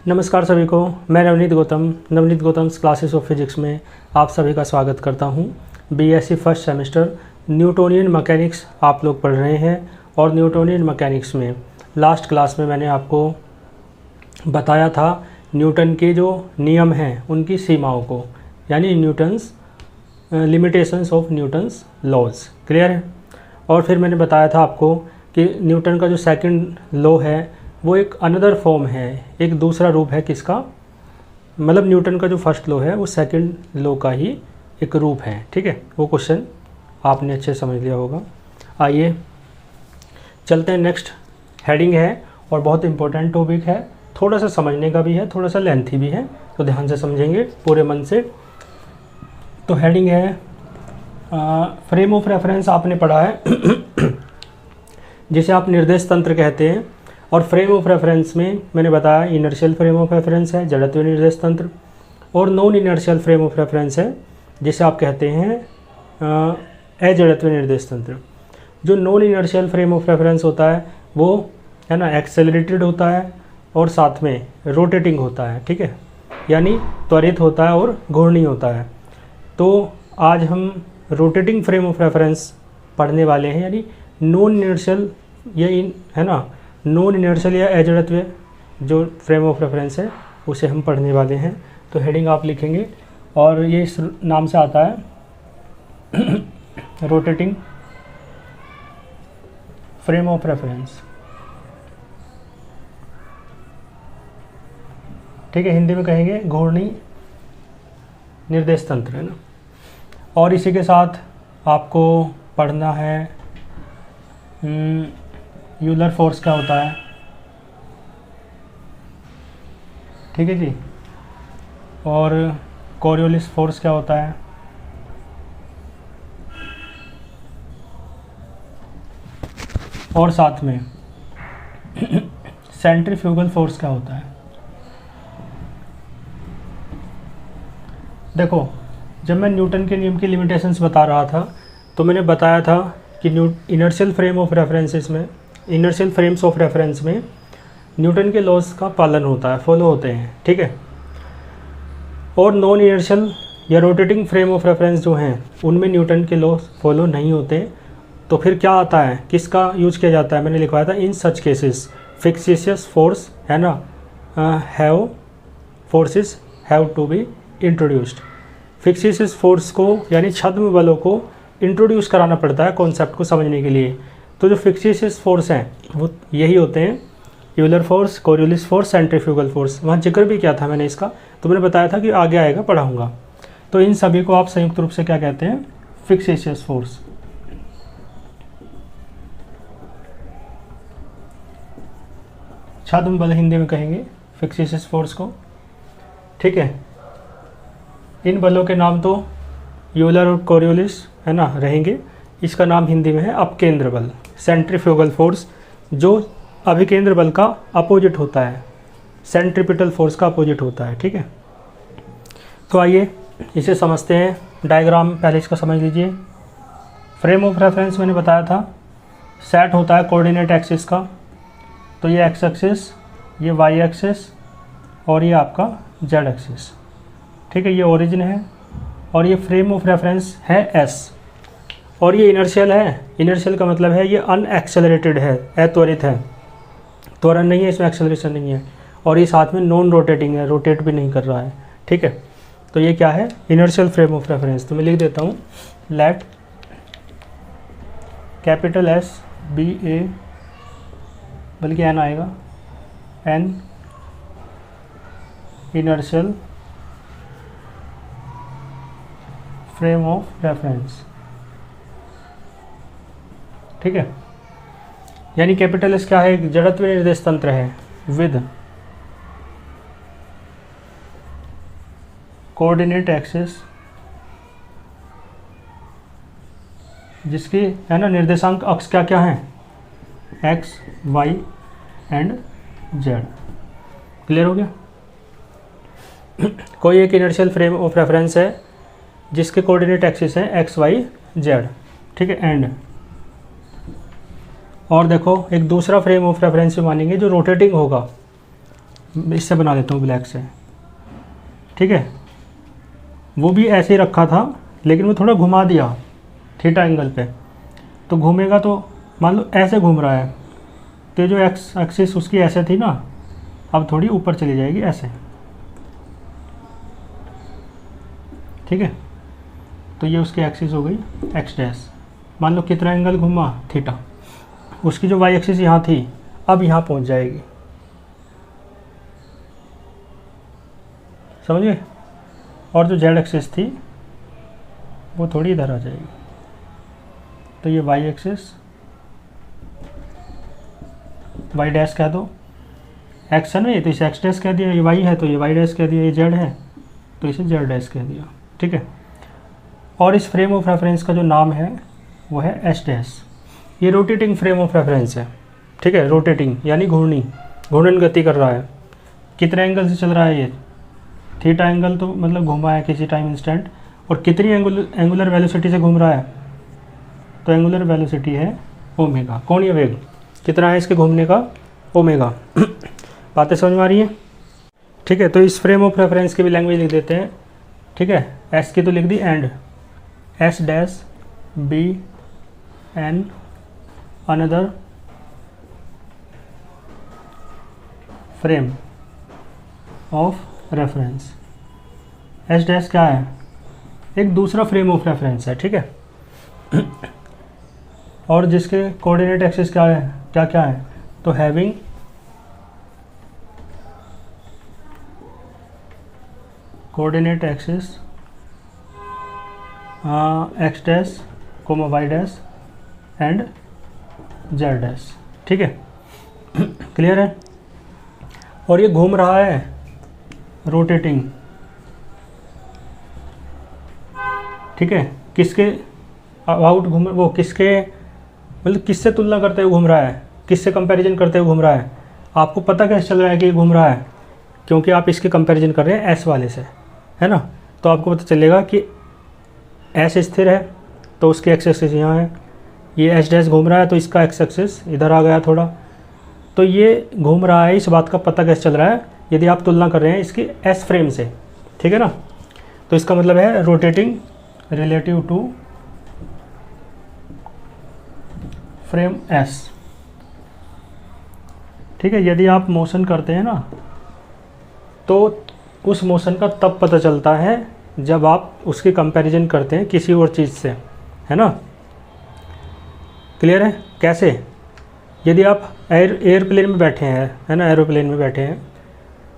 नमस्कार सभी को, मैं Navneet Gautam's classes of physics में आप सभी का स्वागत करता हूं। BSc first semester Newtonian mechanics आप लोग पढ़ रहे हैं और न्यूटोनियन मैकेनिक्स में लास्ट क्लास में मैंने आपको बताया था न्यूटन के जो नियम हैं उनकी सीमाओं को, यानी Newton's limitations of Newton's laws. Clear है। और फिर मैंने बताया था आपको कि न्यूटन का जो सेकंड लॉ है वो एक अनदर फॉर्म है, एक दूसरा रूप है किसका, मतलब न्यूटन का जो फर्स्ट लॉ है वो सेकंड लॉ का ही एक रूप है। ठीक है, वो क्वेश्चन आपने अच्छे समझ लिया होगा। आइए चलते हैं, नेक्स्ट हेडिंग है और बहुत इंपॉर्टेंट टॉपिक है, थोड़ा सा समझने का भी है, थोड़ा सा लेंथी भी है, तो ध्यान से समझेंगे पूरे मन से। तो हेडिंग है फ्रेम ऑफ रेफरेंस। आपने पढ़ा है जिसे आप निर्देश तंत्र कहते हैं, और फ्रेम ऑफ रेफरेंस में मैंने बताया इनर्शियल फ्रेम ऑफ रेफरेंस है, जड़त्व निर्देश तंत्र, और non inertial frame of reference है जिसे आप कहते हैं अजड़त्व निर्देश तंत्र। जो non inertial frame of reference होता है वो है ना एक्सेलरेटेड होता है और साथ में रोटेटिंग होता है। ठीक है, यानी त्वरित होता है और घूर्णी होता है। तो आज हम रोटेटिंग फ्रेम ऑफ रेफरेंस पढ़ने वाले हैं, यानी नॉन इनर्शियल है ना नॉन इनर्शियल या अजड़त्व जो फ्रेम ऑफ रेफरेंस है उसे हम पढ़ने वाले हैं। तो हेडिंग आप लिखेंगे और ये इस नाम से आता है रोटेटिंग फ्रेम ऑफ रेफरेंस। ठीक है, हिंदी में कहेंगे घूर्णी निर्देश तंत्र, है ना। और इसी के साथ आपको पढ़ना है यूलर फोर्स क्या होता है। ठीक है जी, और कोरियोलिस फोर्स क्या होता है, और साथ में सेंट्रीफ्यूगल फोर्स क्या होता है। देखो, जब मैं न्यूटन के नियम की लिमिटेशंस बता रहा था तो मैंने बताया था कि इनर्शियल फ्रेम ऑफ रेफरेंसेस में, इनर्शियल फ्रेम्स ऑफ रेफरेंस में न्यूटन के लॉज का पालन होता है, फॉलो होते हैं। ठीक है, और नॉन इनर्शियल या रोटेटिंग फ्रेम ऑफ रेफरेंस जो हैं उनमें न्यूटन के लॉज फॉलो नहीं होते। तो फिर क्या आता है, किसका यूज किया जाता है, मैंने लिखवाया था इन सच केसेस फिक्सिशियस फोर्स, है ना, have forces have to be introduced. Fictitious force को यानी छद्म बलों को इंट्रोड्यूस कराना पड़ता है कॉन्सेप्ट को समझने के लिए। तो जो फिक्सिशियस फोर्स हैं वो यही होते हैं Euler force, Coriolis force, centrifugal force. वहाँ जिक्र भी किया था मैंने इसका, तो मैंने बताया था कि आगे आएगा, पढ़ाऊँगा। तो इन सभी को आप संयुक्त रूप से क्या कहते हैं, फिक्सिशियस फोर्स। छद्म बल हिंदी में कहेंगे फिक्सिशियस फोर्स को। ठीक है, इन बलों के नाम तो यूलर और कोरियोलिस है ना रहेंगे। इसका नाम हिंदी में है अपकेंद्र बल, सेंट्रीफ्यूगल फोर्स, जो अभिकेंद्र बल का अपोजिट होता है, सेंट्रीपिटल फोर्स का अपोजिट होता है। ठीक है, तो आइए इसे समझते हैं। डायग्राम पहले इसका समझ लीजिए। फ्रेम ऑफ रेफरेंस मैंने बताया था सेट होता है कोऑर्डिनेट एक्सिस का, तो ये एक्स एक्सिस, ये वाई एक्सिस और ये आपका जेड एक्सिस। ठीक है, ये ओरिजिन है और ये फ्रेम ऑफ रेफरेंस है एस, और ये इनर्शियल है। इनर्शियल का मतलब है ये अनएक्सेलरेटेड है, अत्वरित है, त्वरण नहीं है, इसमें एक्सेलरेशन नहीं है। और ये साथ में नॉन रोटेटिंग है, रोटेट भी नहीं कर रहा है। ठीक है, तो ये क्या है, इनर्शियल फ्रेम ऑफ रेफरेंस। तो मैं लिख देता हूँ लेट कैपिटल एस बी ए, बल्कि एन आएगा, N inertial frame of reference. ठीक है, यानी कैपिटल एस क्या है, एक जड़त्व निर्देश तंत्र है विद कोऑर्डिनेट एक्सिस, जिसकी है ना निर्देशांक अक्ष क्या क्या है, X, Y and Z. Clear हो गया। कोई एक इनर्शियल फ्रेम ऑफ रेफरेंस है जिसके कोऑर्डिनेट एक्सिस है एक्स, वाई, जेड। ठीक है, एंड और देखो एक दूसरा फ्रेम ऑफ रेफरेंस भी मानेंगे जो रोटेटिंग होगा, इससे बना देता हूँ ब्लैक से, ठीक है। वो भी ऐसे ही रखा था लेकिन वो थोड़ा घुमा दिया थीटा एंगल पे, तो घूमेगा तो मान लो ऐसे घूम रहा है, तो जो एक्स एक्सिस उसकी ऐसे थी ना, अब थोड़ी ऊपर चली जाएगी ऐसे, ठीक है। तो ये उसकी एक्सिस हो गई एक्स डैश। मान लो कितना एंगल घूमा, थीटा। उसकी जो वाई एक्सिस यहाँ थी अब यहाँ पहुँच जाएगी, समझिए। और जो जेड एक्सिस थी वो थोड़ी इधर आ जाएगी, तो ये वाई एक्सिस, वाई डैश कह दो, एक्स है ना ये, तो इसे एक्स डैश कह दिया, ये वाई है तो ये वाई डैश कह दिया, ये जेड है तो इसे जेड डैश कह दिया, ठीक है। और इस फ्रेम ऑफ रेफरेंस का जो नाम है वो है एस डैश। ये रोटेटिंग फ्रेम ऑफ रेफरेंस है, ठीक है। रोटेटिंग यानी घूर्णन गति कर रहा है। कितने एंगल से चल रहा है ये, थीटा एंगल, तो मतलब घूमा है किसी टाइम इंस्टेंट। और कितनी एंगुलर वेलोसिटी से घूम रहा है, तो एंगुलर वेलोसिटी है ओमेगा, कोणीय वेग कितना है इसके घूमने का, ओमेगा। बातें समझ में आ रही हैं, ठीक है। तो इस फ्रेम ऑफ रेफरेंस की भी लैंग्वेज लिख देते हैं, ठीक है। एस की तो लिख दी and, S dash be an another frame of reference. S dash क्या है, एक दूसरा फ्रेम ऑफ रेफरेंस है, ठीक है। और जिसके कोऑर्डिनेट एक्सिस क्या है, क्या क्या है, तो having coordinate axis X dash comma Y dash and Z dash, ठीक है। क्लियर है। और ये घूम रहा है रोटेटिंग, ठीक है। किसके अबाउट घूम, वो किसके मतलब किससे तुलना करते हुए घूम रहा है, किससे कंपैरिजन करते हुए घूम रहा है। आपको पता कैसे चल रहा है कि ये घूम रहा है, क्योंकि आप इसके कंपैरिजन कर रहे हैं एस वाले से, है ना। तो आपको पता चलेगा कि एस स्थिर है तो उसकी एक्स एक्सिस यहाँ है, ये एस डैश घूम रहा है तो इसका एक्स एक्सिस इधर आ गया थोड़ा, तो ये घूम रहा है। इस बात का पता कैसे चल रहा है, यदि आप तुलना कर रहे हैं इसकी एस फ्रेम से, ठीक है ना। तो इसका मतलब है rotating relative to frame S, ठीक है। यदि आप मोशन करते हैं ना, तो उस मोशन का तब पता चलता है जब आप उसकी कंपैरिजन करते हैं किसी और चीज़ से, है ना। क्लियर है। कैसे, यदि आप एयरप्लेन में बैठे हैं, है ना, एरोप्लेन में बैठे हैं,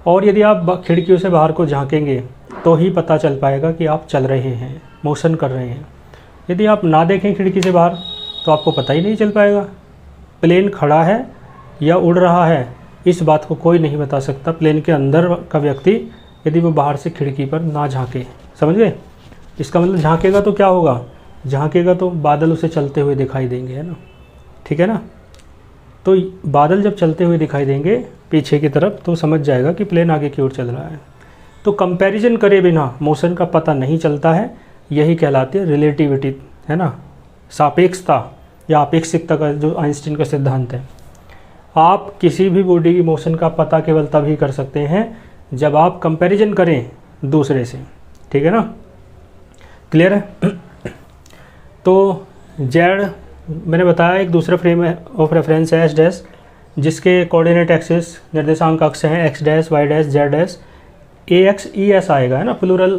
और यदि आप खिड़कियों से बाहर को झांकेंगे तो ही पता चल पाएगा कि आप चल रहे हैं, मोशन कर रहे हैं। यदि आप ना देखें खिड़की से बाहर तो आपको पता ही नहीं चल पाएगा प्लेन खड़ा है या उड़ रहा है। इस बात को कोई नहीं बता सकता, प्लेन के अंदर का व्यक्ति, यदि वो बाहर से खिड़की पर ना झांके, समझ गए। इसका मतलब झांकेगा तो क्या होगा, झांकेगा तो बादल उसे चलते हुए दिखाई देंगे, है ना, ठीक है ना। तो बादल जब चलते हुए दिखाई देंगे पीछे की तरफ तो समझ जाएगा कि प्लेन आगे की ओर चल रहा है। तो कंपैरिजन करे बिना मोशन का पता नहीं चलता है, यही कहलाती है रिलेटिविटी, है ना, सापेक्षता या अपेक्षिकता का जो आइंस्टीन का सिद्धांत है। आप किसी भी बॉडी की मोशन का पता केवल तभी कर सकते हैं जब आप कंपैरिजन करें दूसरे से, ठीक है ना। क्लियर है। तो जेड मैंने बताया एक दूसरा फ्रेम ऑफ रेफरेंस है एस डैश, जिसके कोऑर्डिनेट एक्सिस निर्देशांक अक्ष हैं X dash Y dash Z dash. A X E S आएगा, है ना, प्लूरल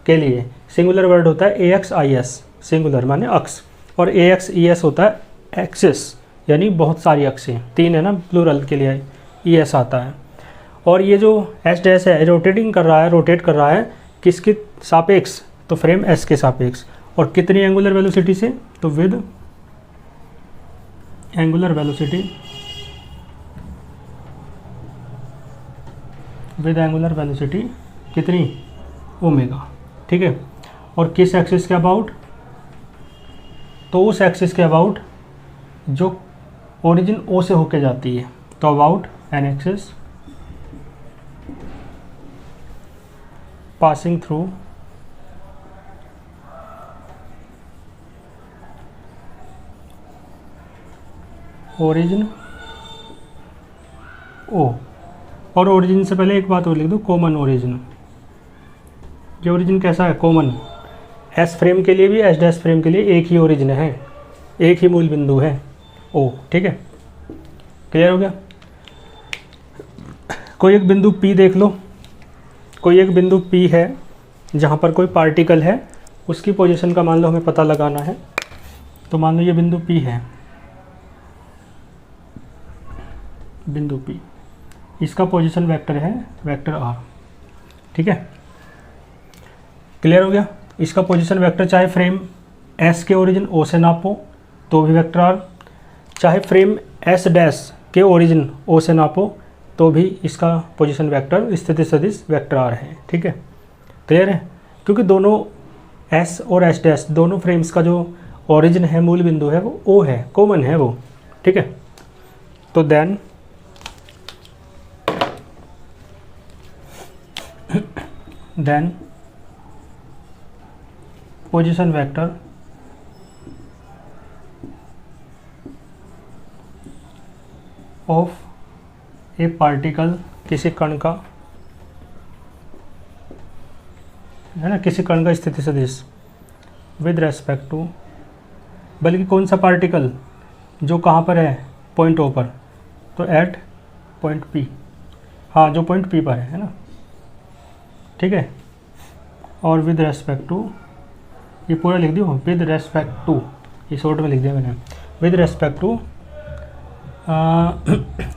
के लिए। सिंगुलर वर्ड होता है ए एक्स आई एस, सिंगुलर माने अक्ष, और ए एक्स ई एस होता है एक्सिस, यानी बहुत सारी अक्षें, तीन है ना, प्लूरल के लिए ई एस आता है। और ये जो एस डैश है रोटेटिंग कर रहा है, रोटेट कर रहा है किसके सापेक्ष, तो फ्रेम एस के सापेक्ष। और कितनी एंगुलर वेलोसिटी से, तो with angular velocity, with angular velocity कितनी, ओमेगा, ठीक है। और किस एक्सिस के अबाउट, तो उस एक्सिस के अबाउट जो ओरिजिन ओ से होके जाती है, तो about an axis passing through origin O, और ओरिजिन से पहले एक बात और लिख दो, कॉमन ओरिजिन। ये ओरिजिन कैसा है? कॉमन। एस फ्रेम के लिए भी एस डैश फ्रेम के लिए एक ही ओरिजिन है, एक ही मूल बिंदु है ओ। ठीक है, क्लियर हो गया। कोई एक बिंदु P देख लो, कोई एक बिंदु P है जहाँ पर कोई पार्टिकल है, उसकी पोजीशन का मान लो हमें पता लगाना है। तो मान लो ये बिंदु P है, बिंदु P, इसका पोजीशन वेक्टर है वेक्टर R। ठीक है, क्लियर हो गया। इसका पोजीशन वेक्टर चाहे फ्रेम S के ओरिजिन O से नापो तो भी वेक्टर R, चाहे फ्रेम S डैश के ओरिजिन O से नापो तो भी इसका पोजीशन वेक्टर स्थिति सदिश वेक्टर R है। ठीक है, क्लियर है। क्योंकि दोनों S और S डैश दोनों फ्रेम्स का जो ओरिजिन है, मूल बिंदु है, वो O है, कॉमन है वो। ठीक है, तो then position vector of a particle, किसी कण का है ना, किसी कण का स्थिति सदिश विद रेस्पेक्ट टू, बल्कि कौन सा पार्टिकल, जो कहाँ पर है, पॉइंट ओ पर, तो एट पॉइंट पी, हाँ जो पॉइंट पी पर है ना। ठीक है, और विद रेस्पेक्ट टू, ये पूरा लिख दियो, विद रेस्पेक्ट टू, ये शॉर्ट में लिख दिया मैंने, with respect to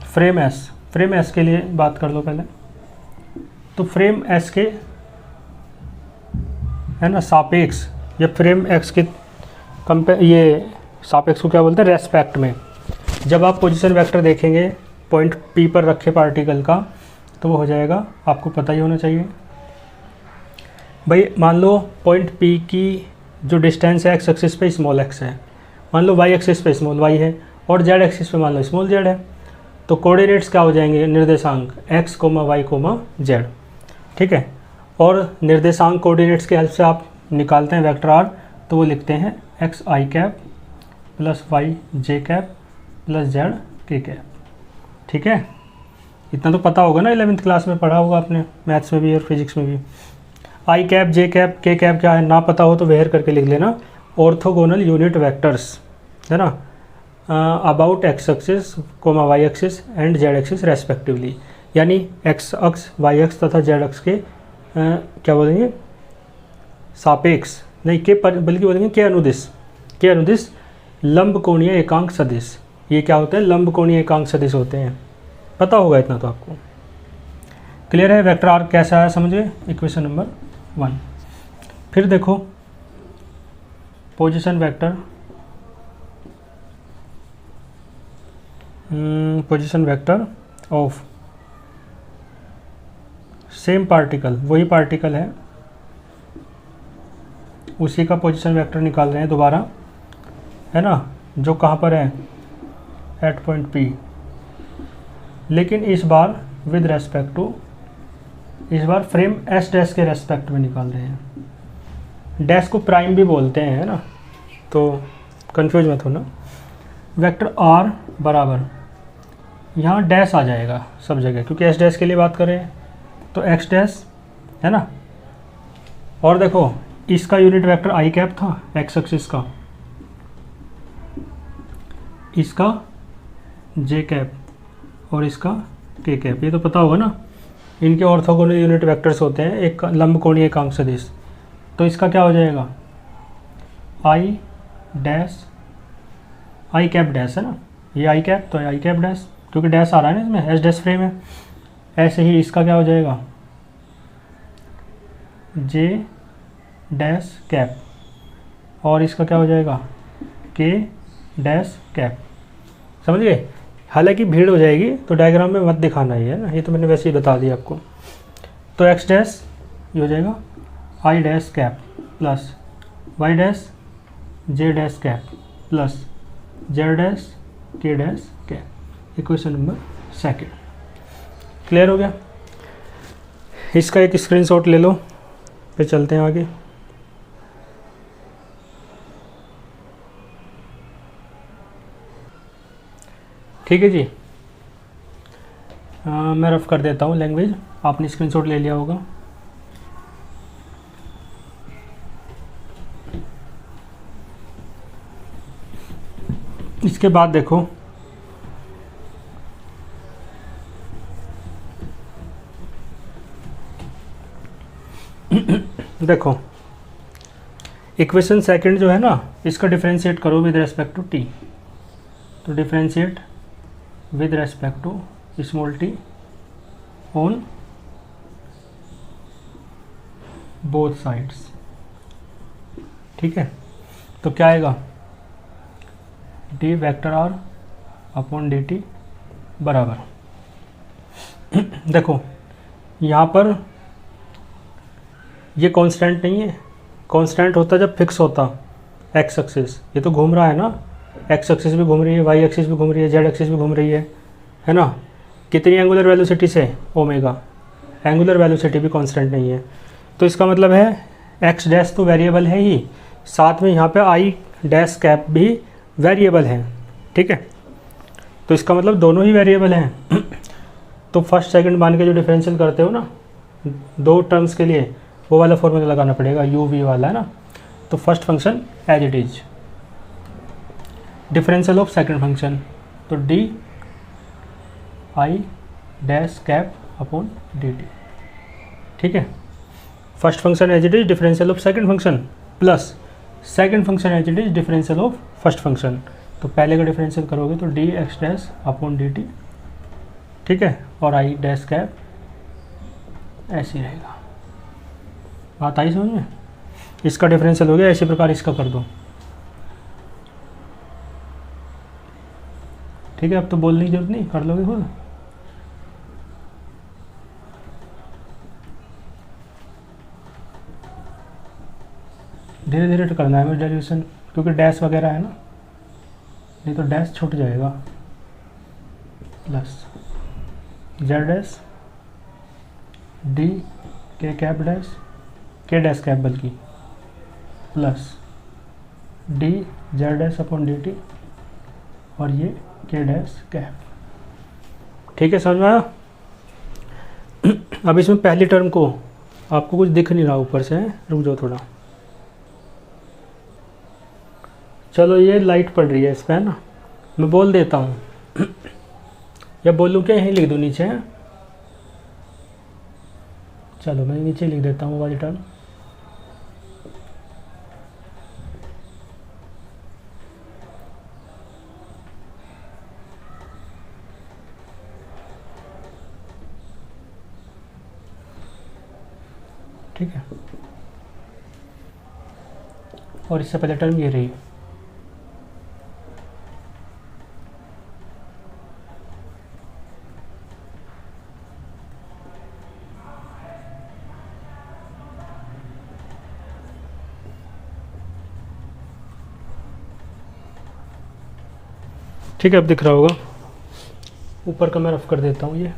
frame S. Frame S के लिए बात कर लो पहले। तो फ्रेम एस के है ना सापेक्ष, या फ्रेम एक्स के ये सापेक्ष को क्या बोलते हैं, रेस्पेक्ट में। जब आप पोजीशन वेक्टर देखेंगे पॉइंट पी पर रखे पार्टिकल का, तो वो हो जाएगा, आपको पता ही होना चाहिए भाई। मान लो पॉइंट पी की जो डिस्टेंस है एक्स एक्सिस पे स्मॉल एक्स है, मान लो वाई एक्सिस पे स्मॉल वाई है, और जेड एक्सिस पे मान लो स्मॉल जेड है। तो कोऑर्डिनेट्स क्या हो जाएंगे, निर्देशांक X comma Y comma Z. ठीक है, और निर्देशांक कोऑर्डिनेट्स की हेल्प से आप निकालते हैं वेक्टर आर, तो वो लिखते हैं एक्स आई कैप प्लस वाई जे कैप प्लस जेड के कैप। ठीक है, इतना तो पता होगा ना, 11वीं क्लास में पढ़ा होगा आपने, मैथ्स में भी और फिजिक्स में भी। आई कैप जे कैप के कैप क्या है, ना पता हो तो वेयर करके लिख लेना। ऑर्थोगोनल यूनिट वेक्टर्स है ना, about X axis comma Y axis and Z axis respectively, यानी एक्स अक्ष वाई अक्ष तथा जेड अक्ष के क्या बोलेंगे, सापेक्ष नहीं के पर, बल्कि बोलेंगे के अनुदिश, के अनुदिश लंब कोणीय एकांक सदिश। ये क्या होते हैं, लंब कोणीय एकांक सदिश होते हैं, पता होगा इतना तो आपको। क्लियर है। वेक्टर आर कैसा है समझिए, इक्वेशन नंबर 1। फिर देखो position vector, position vector of same particle, वही पार्टिकल है, उसी का पोजीशन वेक्टर निकाल रहे हैं दोबारा, है ना, जो कहाँ पर है, एट पॉइंट पी, लेकिन इस बार विद रेस्पेक्ट टू, इस बार फ्रेम एस डैश के रेस्पेक्ट में निकाल रहे हैं। डैश को प्राइम भी बोलते हैं, है ना, तो कंफ्यूज मत होना। वेक्टर आर बराबर, यहाँ डैश आ जाएगा सब जगह, क्योंकि एस डैश के लिए बात कर रहे हैं, तो एक्स डैश है ना। और देखो इसका यूनिट वेक्टर आई कैप था एक्स एक्सिस का, इसका जे कैप और इसका के कैप, ये तो पता होगा ना, इनके ऑर्थोगोनल यूनिट वेक्टर्स होते हैं, एक लंब कोणीय एकांक सदिश। तो इसका क्या हो जाएगा, I dash I cap dash है ना, ये आई कैप तो आई कैप डैश, क्योंकि डैश आ रहा है ना इसमें, एस डैश फ्रेम है। ऐसे ही इसका क्या हो जाएगा, जे डैश कैप, और इसका क्या हो जाएगा, के डैश कैप। समझ गए। हालांकि भीड़ हो जाएगी तो डायग्राम में मत दिखाना ही है ना, ये तो मैंने वैसे ही बता दिया आपको। तो एक्स डैश ये हो जाएगा I dash cap plus Y dash J dash cap plus Z dash K dash cap. Equation number 2। Clear हो गया। इसका एक स्क्रीनशॉट ले लो, फिर चलते हैं आगे। ठीक है जी। मैं रफ कर देता हूँ लैंग्वेज, आपने स्क्रीनशॉट ले लिया होगा। इसके बाद देखो, देखो इक्वेशन सेकंड जो है ना, इसका डिफरेंशिएट करो विद रेस्पेक्ट टू टी। तो differentiate with respect to small T on both sides. ठीक है, तो क्या आएगा, D vector R upon D T बराबर देखो यहाँ पर ये कांस्टेंट नहीं है, कांस्टेंट होता जब फिक्स होता एक्स एक्सिस, ये तो घूम रहा है ना, एक्स एक्सिस भी घूम रही है, वाई एक्सिस भी घूम रही है, जेड एक्सिस भी घूम रही है ना। कितनी एंगुलर वेलोसिटी से, ओमेगा, एंगुलर वेलोसिटी भी कांस्टेंट नहीं है। तो इसका मतलब है एक्स डैश तो वेरिएबल है ही, साथ में यहाँ पे आई डैश कैप भी वेरिएबल है। ठीक है, तो इसका मतलब दोनों ही वेरिएबल हैं। तो फर्स्ट सेकंड मान के जो डिफरेंशियल करते हो ना दो टर्म्स के लिए, वो वाला फॉर्मूला लगाना पड़ेगा, यू वी वाला है ना। तो first function as it is, differential of second function, तो D I dash cap upon D T. ठीक है, first function as it is differential of second function plus second function as it is differential of first function. तो पहले का differential करोगे तो D X dash upon D T. ठीक है, और आई डैश कैप ऐसे रहेगा। बात आई समझ में? इसका डिफरेंशियल हो गया, इसी प्रकार इसका कर दो। ठीक है, अब तो बोलने की जरूरत नहीं, कर लोगे खुद। धीरे धीरे करना है डेरिवेशन, क्योंकि डैश वगैरह है ना, नहीं तो डैश छूट जाएगा। प्लस जेड डैश डी के cap dash, K dash cap बल्कि, plus D Z dash upon D T, और ये के डैश कैप। ठीक है, समझ में आया? अब इसमें पहली टर्म को आपको कुछ दिख नहीं रहा ऊपर से, रुक जाओ थोड़ा। चलो ये लाइट पड़ रही है इस पर, है ना, मैं बोल देता हूँ या बोलूँ क्या, यहीं लिख दूँ नीचे? चलो मैं नीचे लिख देता हूँ वाली टर्म। ठीक है, और इससे पहले टर्म ये रही। ठीक है, अब दिख रहा होगा, ऊपर का मैं रफ कर देता हूँ ये।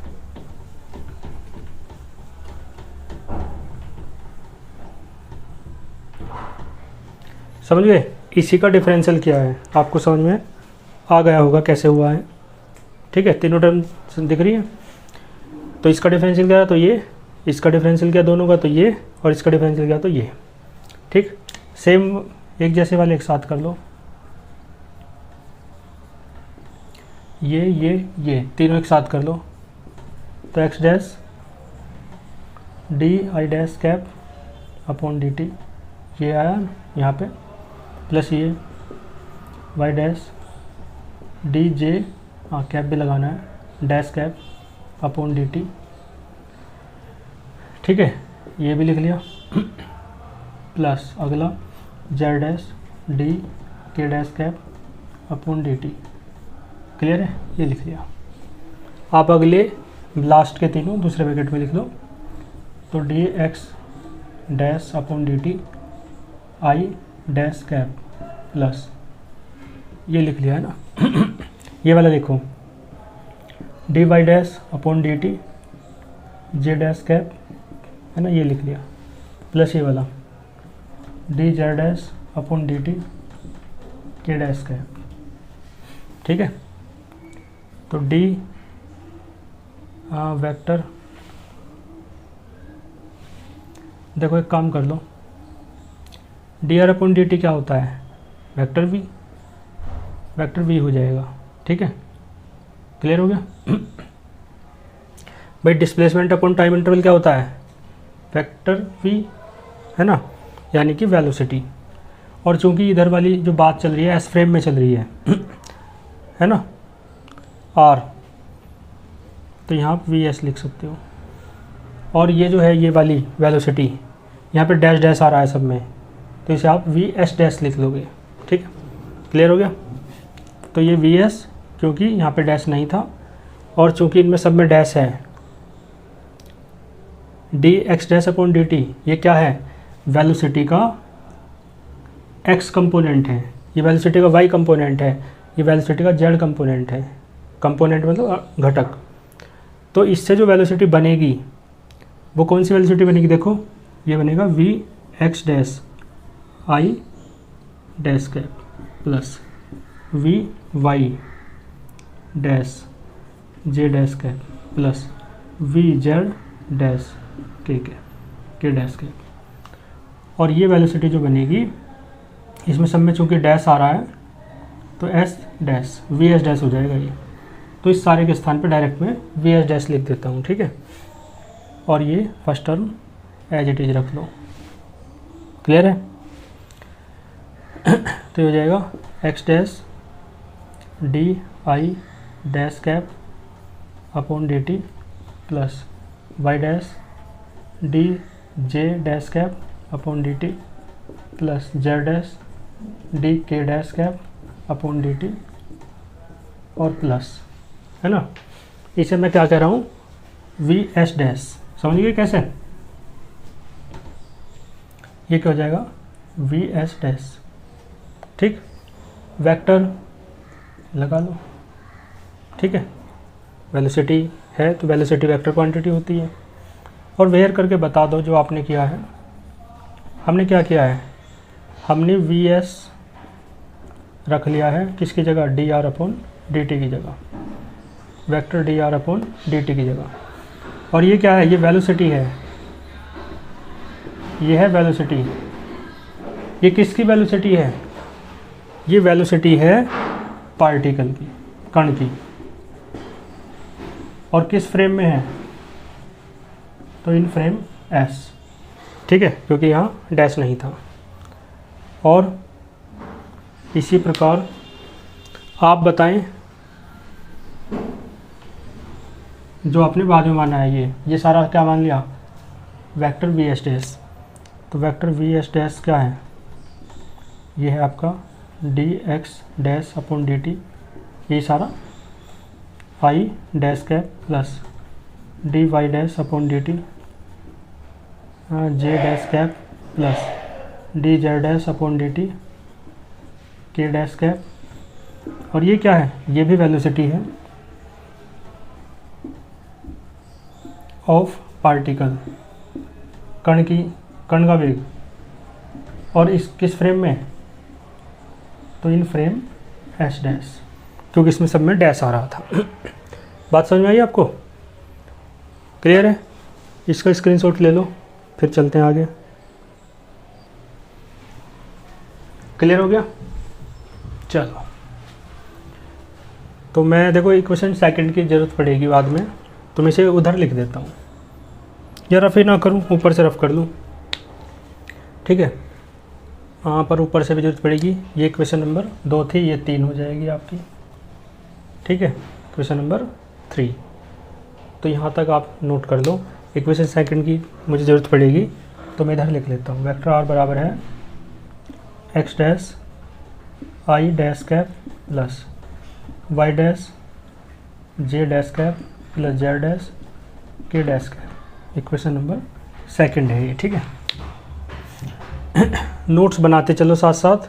समझ गए? इसी का डिफरेंशियल क्या है आपको समझ में आ गया होगा कैसे हुआ है। ठीक है, तीनों टर्म दिख रही है। तो इसका डिफरेंशियल क्या है तो ये, इसका डिफरेंशियल क्या दोनों का तो ये, और इसका डिफरेंशियल क्या तो ये। ठीक, सेम एक जैसे वाले एक साथ कर लो। ये तीनों एक साथ कर लो। तो x dash D I dash cap upon D T, ये आया यहाँ पे, प्लस ये वाई डैश डी जे, हाँ कैप भी लगाना है, dash cap upon D T. ठीक है, ये भी लिख लिया। प्लस अगला Z dash D K dash cap upon D T. Clear है? ये लिख लिया। आप अगले लास्ट के तीनों दूसरे ब्रैकेट में लिख लो। तो D X dash upon D T I dash cap plus ये लिख लिया है ना। ये वाला लिखो, D Y dash upon D T J dash cap, है ना, ये लिख लिया। प्लस ये वाला D Z dash upon D T K dash cap. ठीक है, तो डी वेक्टर, देखो एक काम कर लो, dr/dt क्या होता है, वेक्टर v हो जाएगा। ठीक है, क्लियर हो गया। भाई डिस्प्लेसमेंट अपॉन टाइम इंटरवल क्या होता है, वेक्टर v, है ना, यानी कि वेलोसिटी। और चूंकि इधर वाली जो बात चल रही है एस फ्रेम में चल रही है ना, r, तो यहाँ आप vs लिख सकते हो। और ये जो है ये वाली वेलोसिटी, यहाँ पे डैश डैश आ रहा है सब में, तो इसे आप vs डैश लिख लोगे। ठीक है, क्लियर हो गया। तो ये vs क्योंकि यहाँ पे डैश नहीं था, और चूंकि इनमें सब में डैश है, dx'/dt ये क्या है, वेलोसिटी का x कंपोनेंट है, ये वेलोसिटी का y कंपोनेंट है, ये वेलोसिटी का z कंपोनेंट है। कंपोनेंट मतलब घटक। तो इससे जो वेलोसिटी बनेगी वो कौन सी वेलोसिटी बनेगी, देखो ये बनेगा vx' i dash cap plus vy dash j dash cap plus vz dash K dash cap. और ये वेलोसिटी जो बनेगी, इसमें सब में चूँकि डैश आ रहा है तो s डैश vs डैश हो जाएगा ये। तो इस सारे के स्थान पे डायरेक्ट में vs डैश लिख देता हूँ। ठीक है, और ये first term as it is रख लो। क्लियर है। तो हो जाएगा x dash D I dash cap upon D T plus Y dash D J dash cap upon D T plus Z dash D K dash cap upon D T और plus, है ना, इसे मैं क्या कह रहा हूँ, वी एस डैश। समझिए कैसे, ये क्या हो जाएगा, वी एस डैश। ठीक, वेक्टर लगा लो। ठीक है, वेलोसिटी है तो वेलोसिटी वेक्टर क्वांटिटी होती है। और वेयर करके बता दो जो आपने किया है। हमने क्या किया है, हमने वी एस रख लिया है किसकी जगह, D R upon D T की जगह, vector D R upon D T की जगह। और ये क्या है, ये वेलोसिटी है, ये है वेलोसिटी। ये किसकी वेलोसिटी है, ये वेलोसिटी है पार्टिकल की, कण की। और किस फ्रेम में है, तो इन फ्रेम एस। ठीक है, क्योंकि यहाँ डैश नहीं था। और इसी प्रकार आप बताएं जो आपने बाद में माना है, ये सारा क्या मान लिया, वेक्टर वी एस डैश। तो वेक्टर वी एस डैश क्या है, ये है आपका D X dash upon D T, ये सारा I dash cap plus D Y dash upon D T J dash cap plus D Z dash upon D T K dash cap. और ये क्या है, ये भी वेलोसिटी है ऑफ पार्टिकल, कण का वेग। और इस किस फ्रेम में, तो इन फ्रेम एस डैश, क्योंकि इसमें सब में डैश आ रहा था। बात समझ में आई आपको, क्लियर है। इसका स्क्रीनशॉट ले लो, फिर चलते हैं आगे। क्लियर हो गया, चलो। तो मैं देखो इक्वेशन सेकंड की ज़रूरत पड़ेगी बाद में, तो मैं इसे उधर लिख देता हूँ, या रफ़ी ना करूँ, ऊपर से रफ कर लूँ। ठीक है, वहाँ पर ऊपर से भी जरूरत पड़ेगी। ये इक्वेशन नंबर 2 थी, ये 3 हो जाएगी आपकी। ठीक है, इक्वेशन नंबर 3। तो यहाँ तक आप नोट कर लो। इक्वेशन सेकंड की मुझे ज़रूरत पड़ेगी, तो मैं इधर लिख लेता हूँ। वेक्टर आर बराबर है X dash I dash cap plus Y dash J dash cap plus Z dash K dash cap. Equation number second है ये। ठीक है, नोट्स बनाते चलो साथ साथ।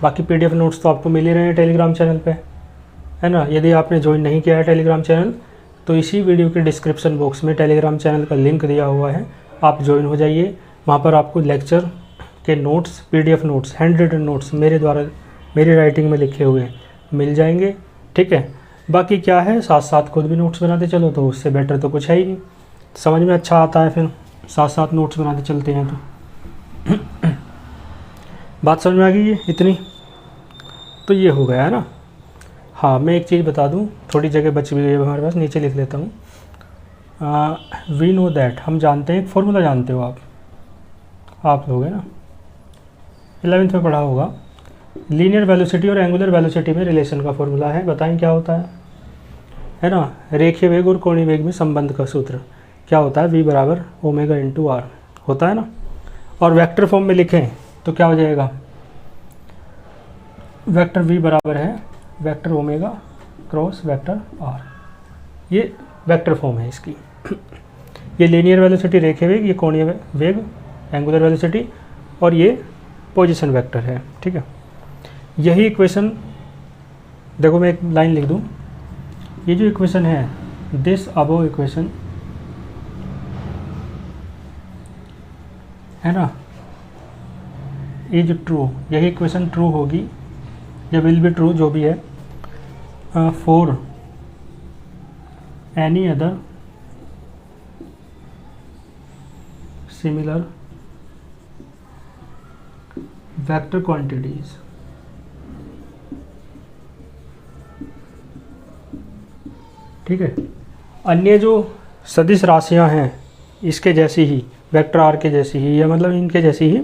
बाकी पीडीएफ नोट्स तो आपको मिल ही रहे हैं टेलीग्राम चैनल पे, है ना। यदि आपने ज्वाइन नहीं किया है टेलीग्राम चैनल, तो इसी वीडियो के डिस्क्रिप्शन बॉक्स में टेलीग्राम चैनल का लिंक दिया हुआ है, आप ज्वाइन हो जाइए। वहाँ पर आपको लेक्चर के notes, PDF notes, hand written notes मेरे द्वारा, मेरी राइटिंग में लिखे हुए मिल जाएंगे। ठीक है, बाकी क्या है, साथ साथ खुद भी नोट्स बनाते चलो, तो उससे बेटर तो कुछ है ही नहीं। समझ में अच्छा आता है, फिर साथ साथ नोट्स बनाते चलते हैं तो बात समझ में आ गई है इतनी। तो ये हो गया है ना। हाँ, मैं एक चीज़ बता दूँ, थोड़ी जगह बच गई है हमारे पास, नीचे लिख लेता हूँ। वी नो दैट, हम जानते हैं, एक फॉर्मूला जानते हो आप लोग है ना, 11th में पढ़ा होगा। लीनियर वेलोसिटी और एंगुलर वेलोसिटी में रिलेशन का फॉर्मूला है, बताएं क्या होता है ना। रेखीय वेग और कोणीय वेग में संबंध का सूत्र क्या होता है, v बराबर ओमेगा इंटू आर होता है ना। और वेक्टर फॉर्म में लिखें तो क्या हो जाएगा, वेक्टर v बराबर है vector omega cross vector R, ये वेक्टर फॉर्म है इसकी। ये लीनियर वेलोसिटी रेखीय वेग, ये कोणीय वेग एंगुलर वेलोसिटी, और ये पोजीशन वेक्टर है, ठीक है। यही इक्वेशन देखो, मैं एक लाइन लिख दूं, ये जो इक्वेशन है, दिस अबव इक्वेशन है ना, इज ट्रू, यही इक्वेशन ट्रू होगी, या विल बी ट्रू, जो भी है, for any other similar vector quantities. ठीक है, अन्य जो सदिश राशियां हैं इसके जैसी ही, वेक्टर आर के जैसी ही, या मतलब इनके जैसी ही,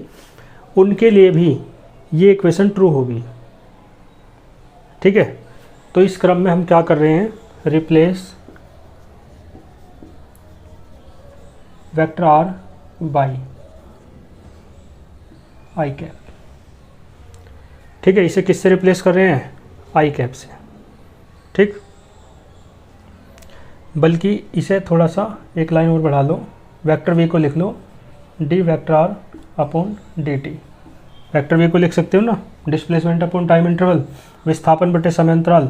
उनके लिए भी ये इक्वेशन ट्रू होगी। ठीक है, तो इस क्रम में हम क्या कर रहे हैं, replace vector R by I cap. ठीक है, इसे किससे रिप्लेस कर रहे हैं, आई कैप से। ठीक, बल्कि इसे थोड़ा सा एक लाइन और बढ़ा लो, वेक्टर वी को लिख लो D vector R upon D T. Vector V को लिख सकते हो ना, डिस्प्लेसमेंट अपॉन टाइम इंटरवल, विस्थापन बटे समय अंतराल।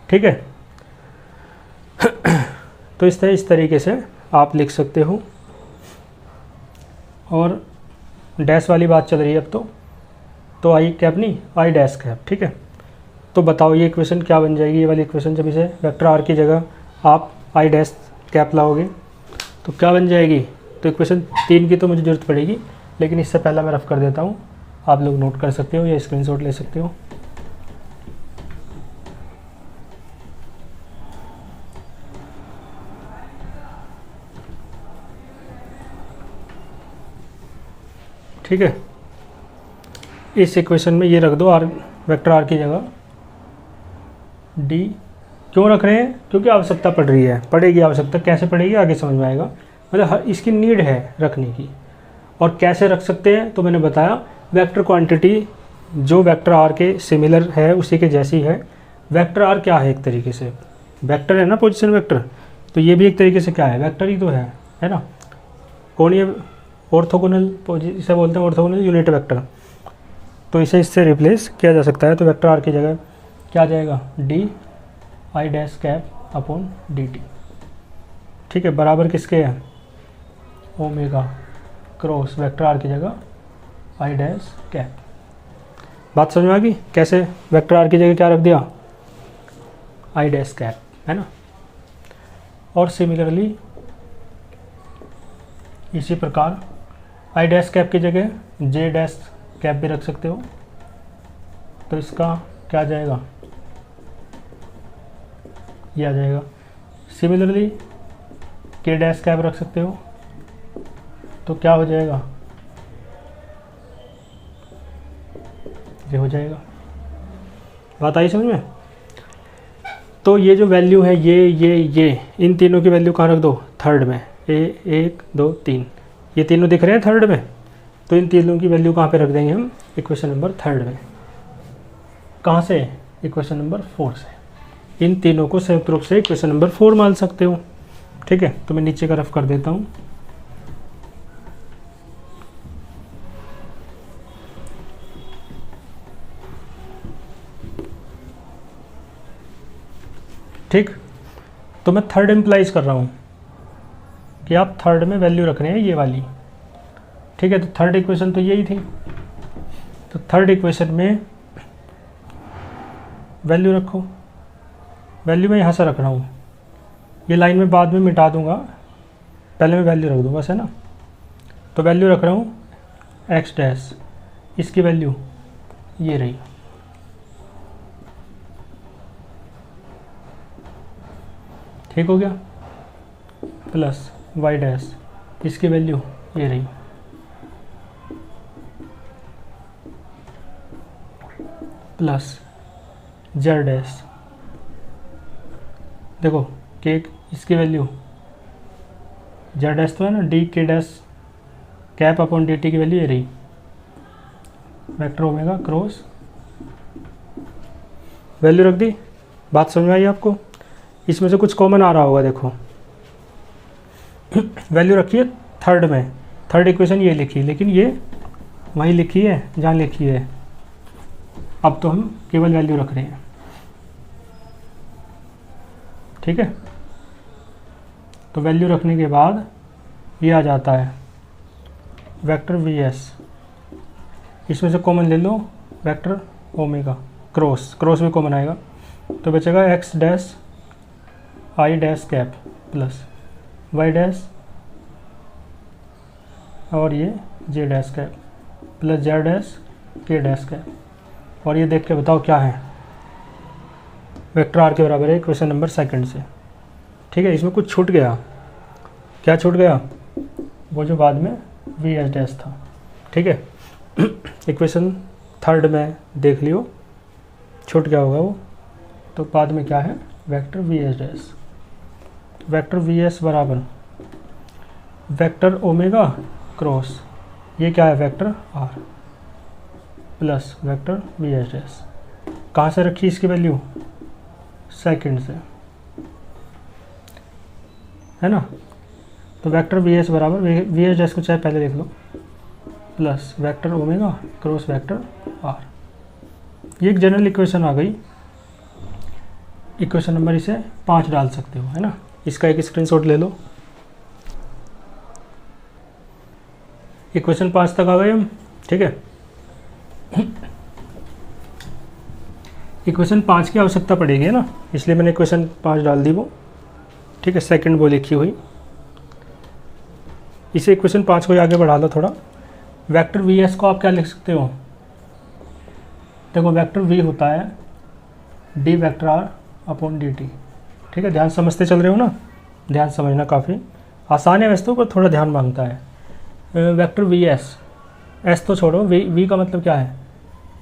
ठीक है, तो इस तरीके से आप लिख सकते हो। और डैश वाली बात चल रही है अब तो आई कैप नहीं, आई डैश कैप। ठीक है, तो बताओ ये इक्वेशन क्या बन जाएगी, ये वाली इक्वेशन जब इसे वेक्टर आर की जगह आप आई डैश कैप लाओगे तो क्या बन जाएगी। तो इक्वेशन 3 की तो मुझे ज़रूरत पड़ेगी, लेकिन इससे पहला मैं रफ कर देता हूँ, आप लोग नोट कर सकते हो या स्क्रीनशॉट ले सकते हो। ठीक है, इस इक्वेशन में ये रख दो, आर वेक्टर आर की जगह डी। क्यों रख रहे हैं, क्योंकि आवश्यकता पड़ रही है, पड़ेगी आवश्यकता, कैसे पड़ेगी आगे समझ में आएगा, मतलब इसकी नीड है रखने की। और कैसे रख सकते हैं, तो मैंने बताया, वेक्टर क्वांटिटी जो वेक्टर आर के सिमिलर है उसी के जैसी है। वेक्टर आर क्या है, एक तरीके से वेक्टर है ना, पोजीशन वेक्टर, तो ये भी एक तरीके से क्या है, वेक्टर ही तो है ना। कोणीय ऑर्थोगोनल, इसे बोलते हैं ऑर्थोगोनल यूनिट वेक्टर, तो इसे इससे रिप्लेस किया जा सकता है। तो वेक्टर आर की जगह क्या आ जाएगा, D I dash cap upon D T. ठीक है, बराबर किसके है, ओमेगा क्रॉस वेक्टर आर की जगह आई डैश कैप। बात समझ में आ गई, कैसे वेक्टर आर की जगह क्या रख दिया, आई डैश कैप, है ना। और सिमिलरली इसी प्रकार आई डैश कैप की जगह जे डैश कैप भी रख सकते हो, तो इसका क्या आ जाएगा, ये आ जाएगा। सिमिलरली के डैश कैप रख सकते हो, तो क्या हो जाएगा, ये हो जाएगा। बात आई समझ में। तो ये जो वैल्यू है, ये इन तीनों की वैल्यू कहाँ रख दो, थर्ड में, ए 1 2 3, ये तीनों दिख रहे हैं थर्ड में, तो इन तीनों की वैल्यू कहाँ पे रख देंगे हम, इक्वेशन नंबर 3 में। कहाँ से, इक्वेशन नंबर 4 से। इन तीनों को संयुक्त रूप से इक्वेशन नंबर 4 मान सकते हो। ठीक है, तो मैं नीचे का रफ कर देता हूँ। ठीक, तो मैं थर्ड इम्प्लाइज कर रहा हूँ कि आप थर्ड में वैल्यू रख रहे हैं ये वाली। ठीक है, तो थर्ड इक्वेशन तो यही थी, तो थर्ड इक्वेशन में वैल्यू रखो। वैल्यू मैं यहाँ से रख रहा हूँ, ये लाइन में बाद में मिटा दूँगा, पहले मैं वैल्यू रख दूँ बस, है ना। तो वैल्यू रख रहा हूँ एक्स डैश, इसकी वैल्यू ये रही, ठीक हो गया, प्लस वाई डैश, इसकी वैल्यू ये रही, प्लस जेड डैश, देखो के इसकी वैल्यू जेड डैश तो है ना, D K dash cap upon D T की वैल्यू ये रही, वेक्टर ओमेगा क्रॉस, वैल्यू रख दी। बात समझ में आई आपको? इसमें से कुछ कॉमन आ रहा होगा, देखो वैल्यू रखी है थर्ड में, थर्ड इक्वेशन ये लिखी, लेकिन ये वहीं लिखी है जहाँ लिखी है। अब तो हम केवल वैल्यू रख रहे हैं, ठीक है। तो वैल्यू रखने के बाद ये आ जाता है वेक्टर वी एस, इसमें से कॉमन ले लो वेक्टर ओमेगा क्रॉस, क्रॉस भी कॉमन आएगा, तो बचेगा X dash I dash cap plus Y dash और ये J dash cap plus Z dash K dash cap, और ये देख के बताओ क्या है, वेक्टर आर के बराबर है क्वेश्चन नंबर सेकंड से, ठीक है। इसमें कुछ छूट गया, क्या छूट गया? वो जो बाद में वी एस डैश था, ठीक है। इक्वेशन थर्ड में देख लियो छूट गया होगा वो, तो बाद में क्या है vector V S dash, vector V S बराबर वेक्टर ओमेगा क्रॉस, ये क्या है vector R plus vector V S dash, कहाँ से रखी इसकी वैल्यू? सेकंड से, है ना। तो वेक्टर वी एस बराबर वी एस डैश को चाहे पहले लिख लो, plus vector omega cross vector R, ये एक जनरल इक्वेशन आ गई। इक्वेशन नंबर इसे 5 डाल सकते हो, है ना। इसका एक स्क्रीनशॉट ले लो। इक्वेशन 5 तक आ गए हम, ठीक है। इक्वेशन 5 की आवश्यकता पड़ेगी, है ना, इसलिए मैंने इक्वेशन 5 डाल दी वो, ठीक है, सेकंड वो लिखी हुई। इसे इक्वेशन 5 को आगे बढ़ा लो थोड़ा। वेक्टर वी एस को आप क्या लिख सकते हो? देखो वेक्टर वी होता है D vector R upon D T, ठीक है। ध्यान समझते चल रहे हो ना, ध्यान समझना काफ़ी आसान है वैसे तो, पर थोड़ा ध्यान मांगता है। वेक्टर वी एस, एस तो छोड़ो, वी का मतलब क्या है?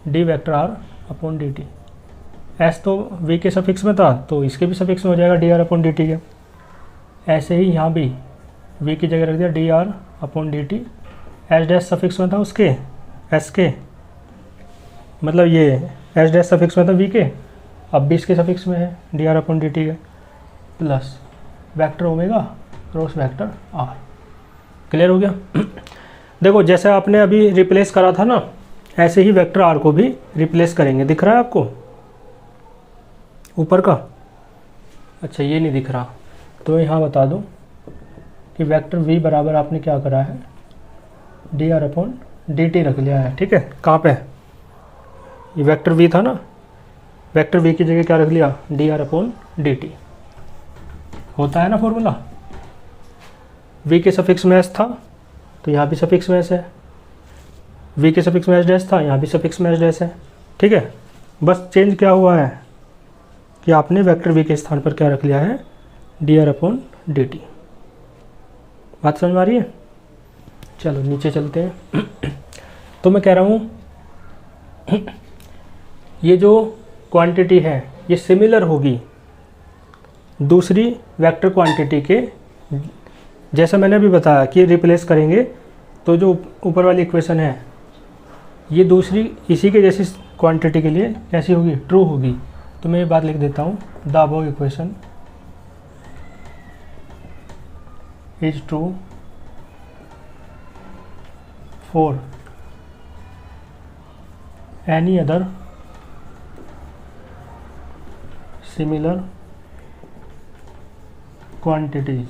D vector R upon D T, S तो वी के सफिक्स में था तो इसके भी सफिक्स में हो जाएगा D R upon D T के। ऐसे ही यहाँ भी वी की जगह रख दिया D R upon D T, H dash suffix में था उसके एस के, मतलब ये एच डैश सफिक्स में था वी के, अब भी इसके सफिक्स में है D R upon D T के, plus vector omega cross vector R. Clear हो गया? देखो जैसे आपने अभी रिप्लेस करा था ना, ऐसे ही वेक्टर आर को भी रिप्लेस करेंगे। दिख रहा है आपको ऊपर का? अच्छा ये नहीं दिख रहा, तो यहाँ बता दूँ कि वेक्टर वी बराबर आपने क्या करा है, D R upon D T रख लिया है, ठीक है। कहाँ पे? ये वेक्टर वी था ना, वेक्टर वी की जगह क्या रख लिया? D R upon D T. होता है ना फॉर्मूला, वी के सफिक्स में एस था तो यहाँ भी सफिक्स में एस है, वी के सफिक्स में एस डैश था, यहाँ भी सफिक्स में एस डैश है, ठीक है। बस चेंज क्या हुआ है कि आपने वेक्टर वी के स्थान पर क्या रख लिया है? D R upon D T. बात समझ में आ रही है? चलो नीचे चलते हैं। तो मैं कह रहा हूँ ये जो क्वांटिटी है ये सिमिलर होगी दूसरी वेक्टर क्वांटिटी के, जैसा मैंने अभी बताया कि रिप्लेस करेंगे तो जो ऊपर वाली इक्वेशन है ये दूसरी इसी के जैसी क्वांटिटी के लिए कैसी होगी? ट्रू होगी। तो मैं ये बात लिख देता हूँ, the above equation is true for any other similar quantities,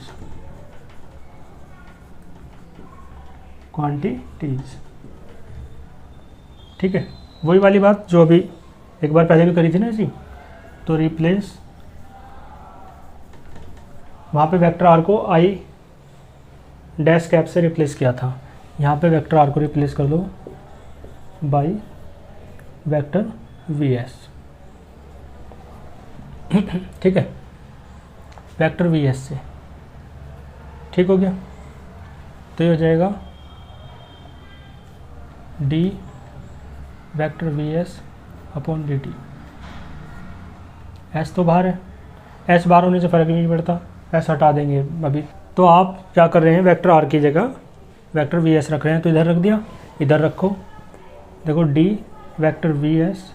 ठीक है। वही वाली बात जो अभी एक बार पहले भी करी थी ना ऐसी, तो रिप्लेस, वहाँ पे वेक्टर आर को आई डैश कैप से रिप्लेस किया था, यहाँ पे वेक्टर आर को रिप्लेस कर दो बाई वेक्टर वी एस। ठीक है, वेक्टर वी एस से। ठीक हो गया, तो ये हो जाएगा D vector V S upon D T. S तो बाहर है, एस बाहर होने से फ़र्क नहीं पड़ता, एस हटा देंगे अभी। तो आप क्या कर रहे हैं, वेक्टर आर की जगह वेक्टर वी एस रख रहे हैं, तो इधर रख दिया, इधर रखो, देखो D vector V S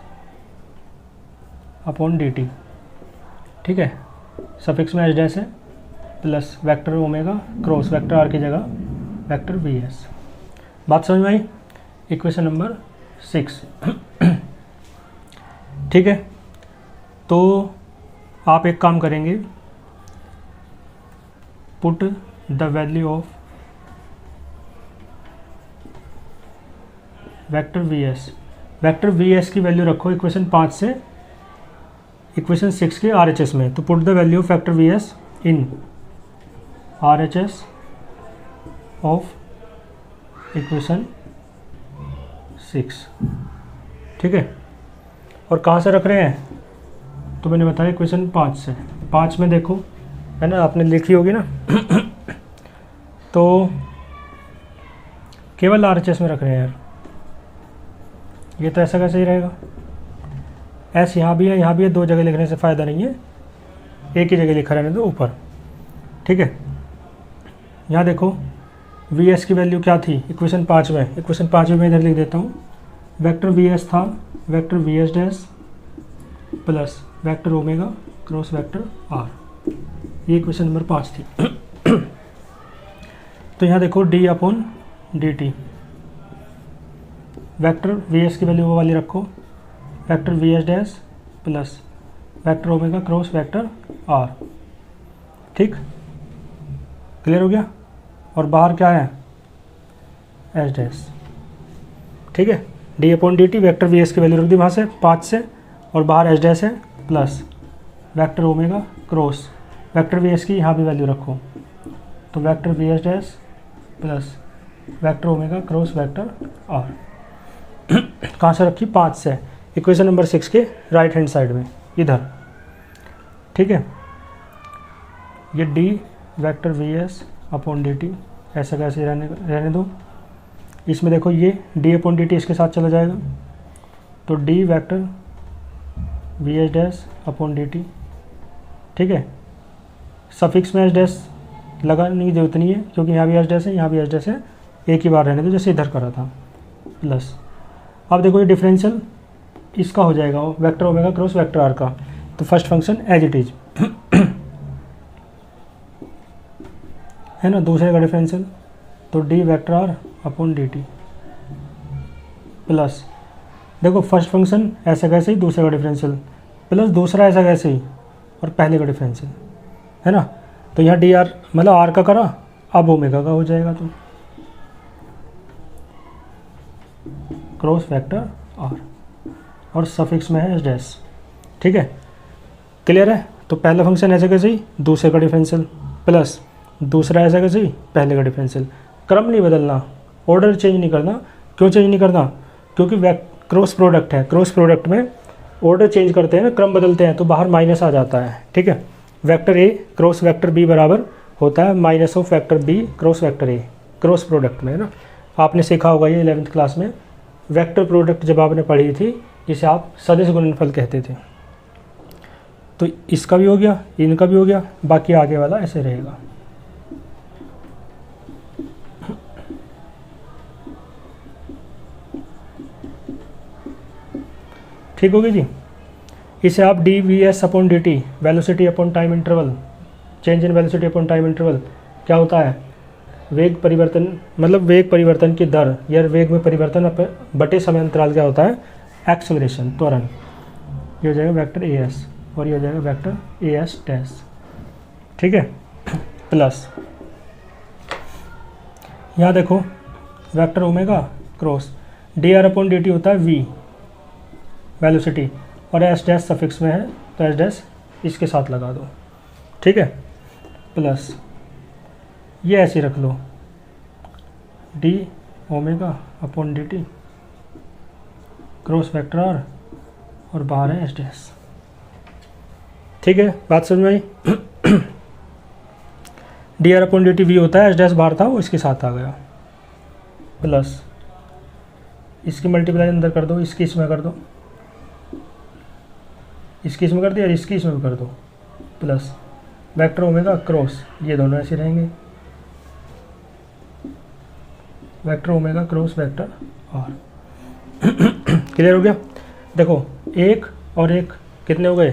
upon D T. ठीक है, सफिक्स में एच डैश है, plus vector omega cross vector R की जगह वेक्टर वी एस। बात समझ में आई? Equation number 6। ठीक है, तो आप एक काम करेंगे, put the value of vector V S. Vector V S की वैल्यू रखो इक्वेशन 5 से इक्वेशन 6 के आर एच एस में। तो put the value of vector V S in R H S of equation 6। ठीक है, और कहाँ से रख रहे हैं, तो मैंने बताया इक्वेशन 5 से। 5 में देखो, है ना, आपने लिखी होगी ना। तो केवल आरएचएस में रख रहे हैं यार, ये तो ऐसा कैसे ही रहेगा। एस यहाँ भी है, यहाँ भी है, दो जगह लिखने से फ़ायदा नहीं है, एक ही जगह लिखा रहने दो ऊपर। ठीक है, यहाँ देखो वी एस की वैल्यू क्या थी इक्वेशन 5 में। इक्वेशन 5 में मैं इधर लिख देता हूँ, वेक्टर वी एस था vector V S dash plus vector omega cross vector R. ये इक्वेशन नंबर 5 थी। तो यहाँ देखो D upon D T, vector V S की वैल्यू वो वाली रखो, vector V S dash plus vector omega cross vector R. ठीक, क्लियर हो गया। और बाहर क्या है, एस डैश। ठीक है, D upon D T, vector V S की वैल्यू रख दी वहाँ से 5 से, और बाहर एस डैश है plus vector omega cross vector V S की यहाँ भी वैल्यू रखो, तो vector V S dash plus vector omega cross vector R. कहाँ से रखी, 5 से, इक्वेशन नंबर 6 के राइट हैंड साइड में इधर। ठीक है, ये D vector V S upon D T ऐसा कैसे रहने दो। इसमें देखो ये डी अपॉन डी टी इसके साथ चला जाएगा, तो D vector V S dash upon D T. ठीक है, सफिक्स में एस डैश लगाने की जरूरत नहीं है, क्योंकि यहाँ भी एस डैश है, यहाँ भी एस डैश है, एक ही बार रहने दो जैसे इधर करा था, प्लस। अब देखो ये डिफरेंशियल इसका हो जाएगा vector omega cross vector R का, तो first function as it is है ना, दूसरे का डिफरेंशियल, तो D vector R upon D T plus, देखो फर्स्ट फंक्शन ऐसा कैसे ही, दूसरे का डिफरेंशियल प्लस दूसरा ऐसा कैसे ही, और पहले का डिफरेंशियल, है ना। तो यहाँ डी आर मतलब आर का करा, अब ओमेगा का हो जाएगा, तो क्रॉस वेक्टर आर, और सफिक्स में है एस डैश। ठीक है, क्लियर है। तो पहला फंक्शन ऐसे कैसे ही, दूसरे का डिफरेंशियल प्लस दूसरा ऐसा कैसे ही, पहले का डिफरेंशियल। क्रम नहीं बदलना, ऑर्डर चेंज नहीं करना। क्यों चेंज नहीं करना, क्योंकि क्रॉस प्रोडक्ट है, क्रॉस प्रोडक्ट में ऑर्डर चेंज करते हैं ना, क्रम बदलते हैं तो बाहर माइनस आ जाता है। ठीक है, vector A cross vector B बराबर होता है minus of vector B cross vector A, cross product में, है ना। आपने सीखा होगा ये 11th क्लास में, वेक्टर प्रोडक्ट जब आपने पढ़ी थी, जिसे आप सदिश गुणनफल कहते थे। तो इसका भी हो गया, इनका भी हो गया, बाकी आगे वाला ऐसे रहेगा। ठीक होगी जी। इसे आप D we S upon D T, velocity upon time interval, change in velocity upon time interval क्या होता है, वेग परिवर्तन, मतलब वेग परिवर्तन की दर या वेग में परिवर्तन बटे समय अंतराल क्या होता है, एक्सेलरेशन, त्वरण। ये हो जाएगा वेक्टर ए एस, और ये हो जाएगा वेक्टर ए एस डैश। ठीक है, प्लस यहाँ देखो vector omega cross D R upon D T होता है वी वेलोसिटी, और एस डैश सफिक्स में है तो एच डैश इसके साथ लगा दो, ठीक है, प्लस ये ऐसे रख लो D omega upon D T cross vector R और बाहर है एच डैश। ठीक है, बात समझ में आई। D R upon D T V होता है, एच डैश बाहर था वो इसके साथ आ गया, प्लस इसकी मल्टीप्लाई अंदर कर दो, इसकी इसमें कर दो, इसकी इसमें कर दिया और इसकी इसमें कर दो, प्लस वेक्टर ओमेगा क्रॉस, ये दोनों ऐसे रहेंगे, vector omega cross vector R. Clear हो गया। देखो एक और एक कितने हो गए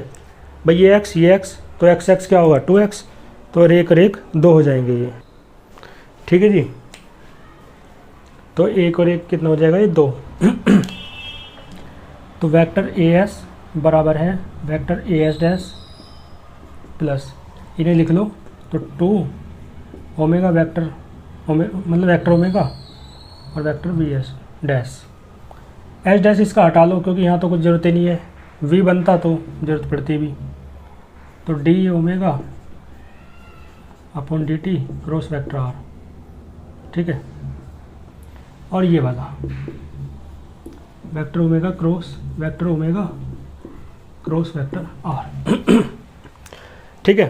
भाई, ये x तो x क्या होगा 2x, तो रेक 2 हो जाएंगे ये, ठीक है जी। तो एक और एक कितना हो जाएगा, ये 2। तो वेक्टर as बराबर है वेक्टर as डैश प्लस इन्हें लिख लो तो 2 ओमेगा वेक्टर मतलब वेक्टर ओमेगा और vector vs dash. H dash इसका हटा लो क्योंकि यहाँ तो कुछ ज़रूरत ही नहीं है, v बनता तो ज़रूरत पड़ती भी। तो D omega upon D T cross vector R, ठीक है। और ये वाला vector omega cross vector R, ठीक है।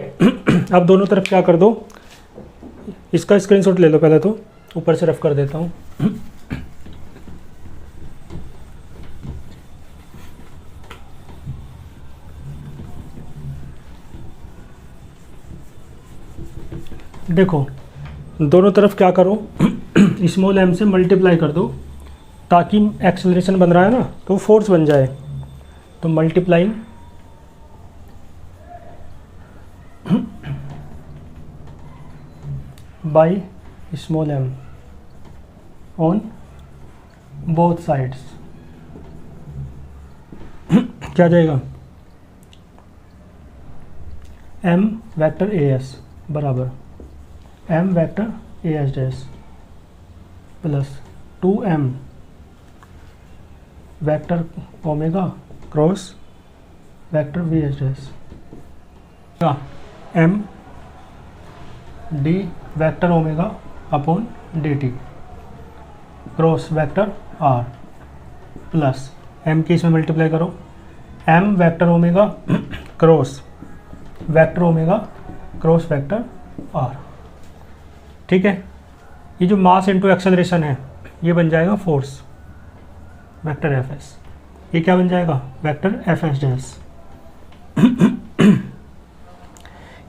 अब दोनों तरफ क्या कर दो, इसका स्क्रीनशॉट ले लो पहले, तो ऊपर से रफ कर देता हूँ। देखो दोनों तरफ क्या करो, स्मॉल m से मल्टीप्लाई कर दो ताकि एक्सेलरेशन बन रहा है ना तो फोर्स बन जाए। तो multiplying by small m on both sides क्या जाएगा, m वेक्टर as बराबर m vector as dash plus 2m vector omega cross vector vs dash का m D vector omega upon D T cross vector r plus m की इसमें multiply करो m vector omega cross vector omega cross vector r, ठीक है। ये जो mass into acceleration है ये बन जाएगा फोर्स वेक्टर एफ एस, ये क्या बन जाएगा वेक्टर एफ एस डैश।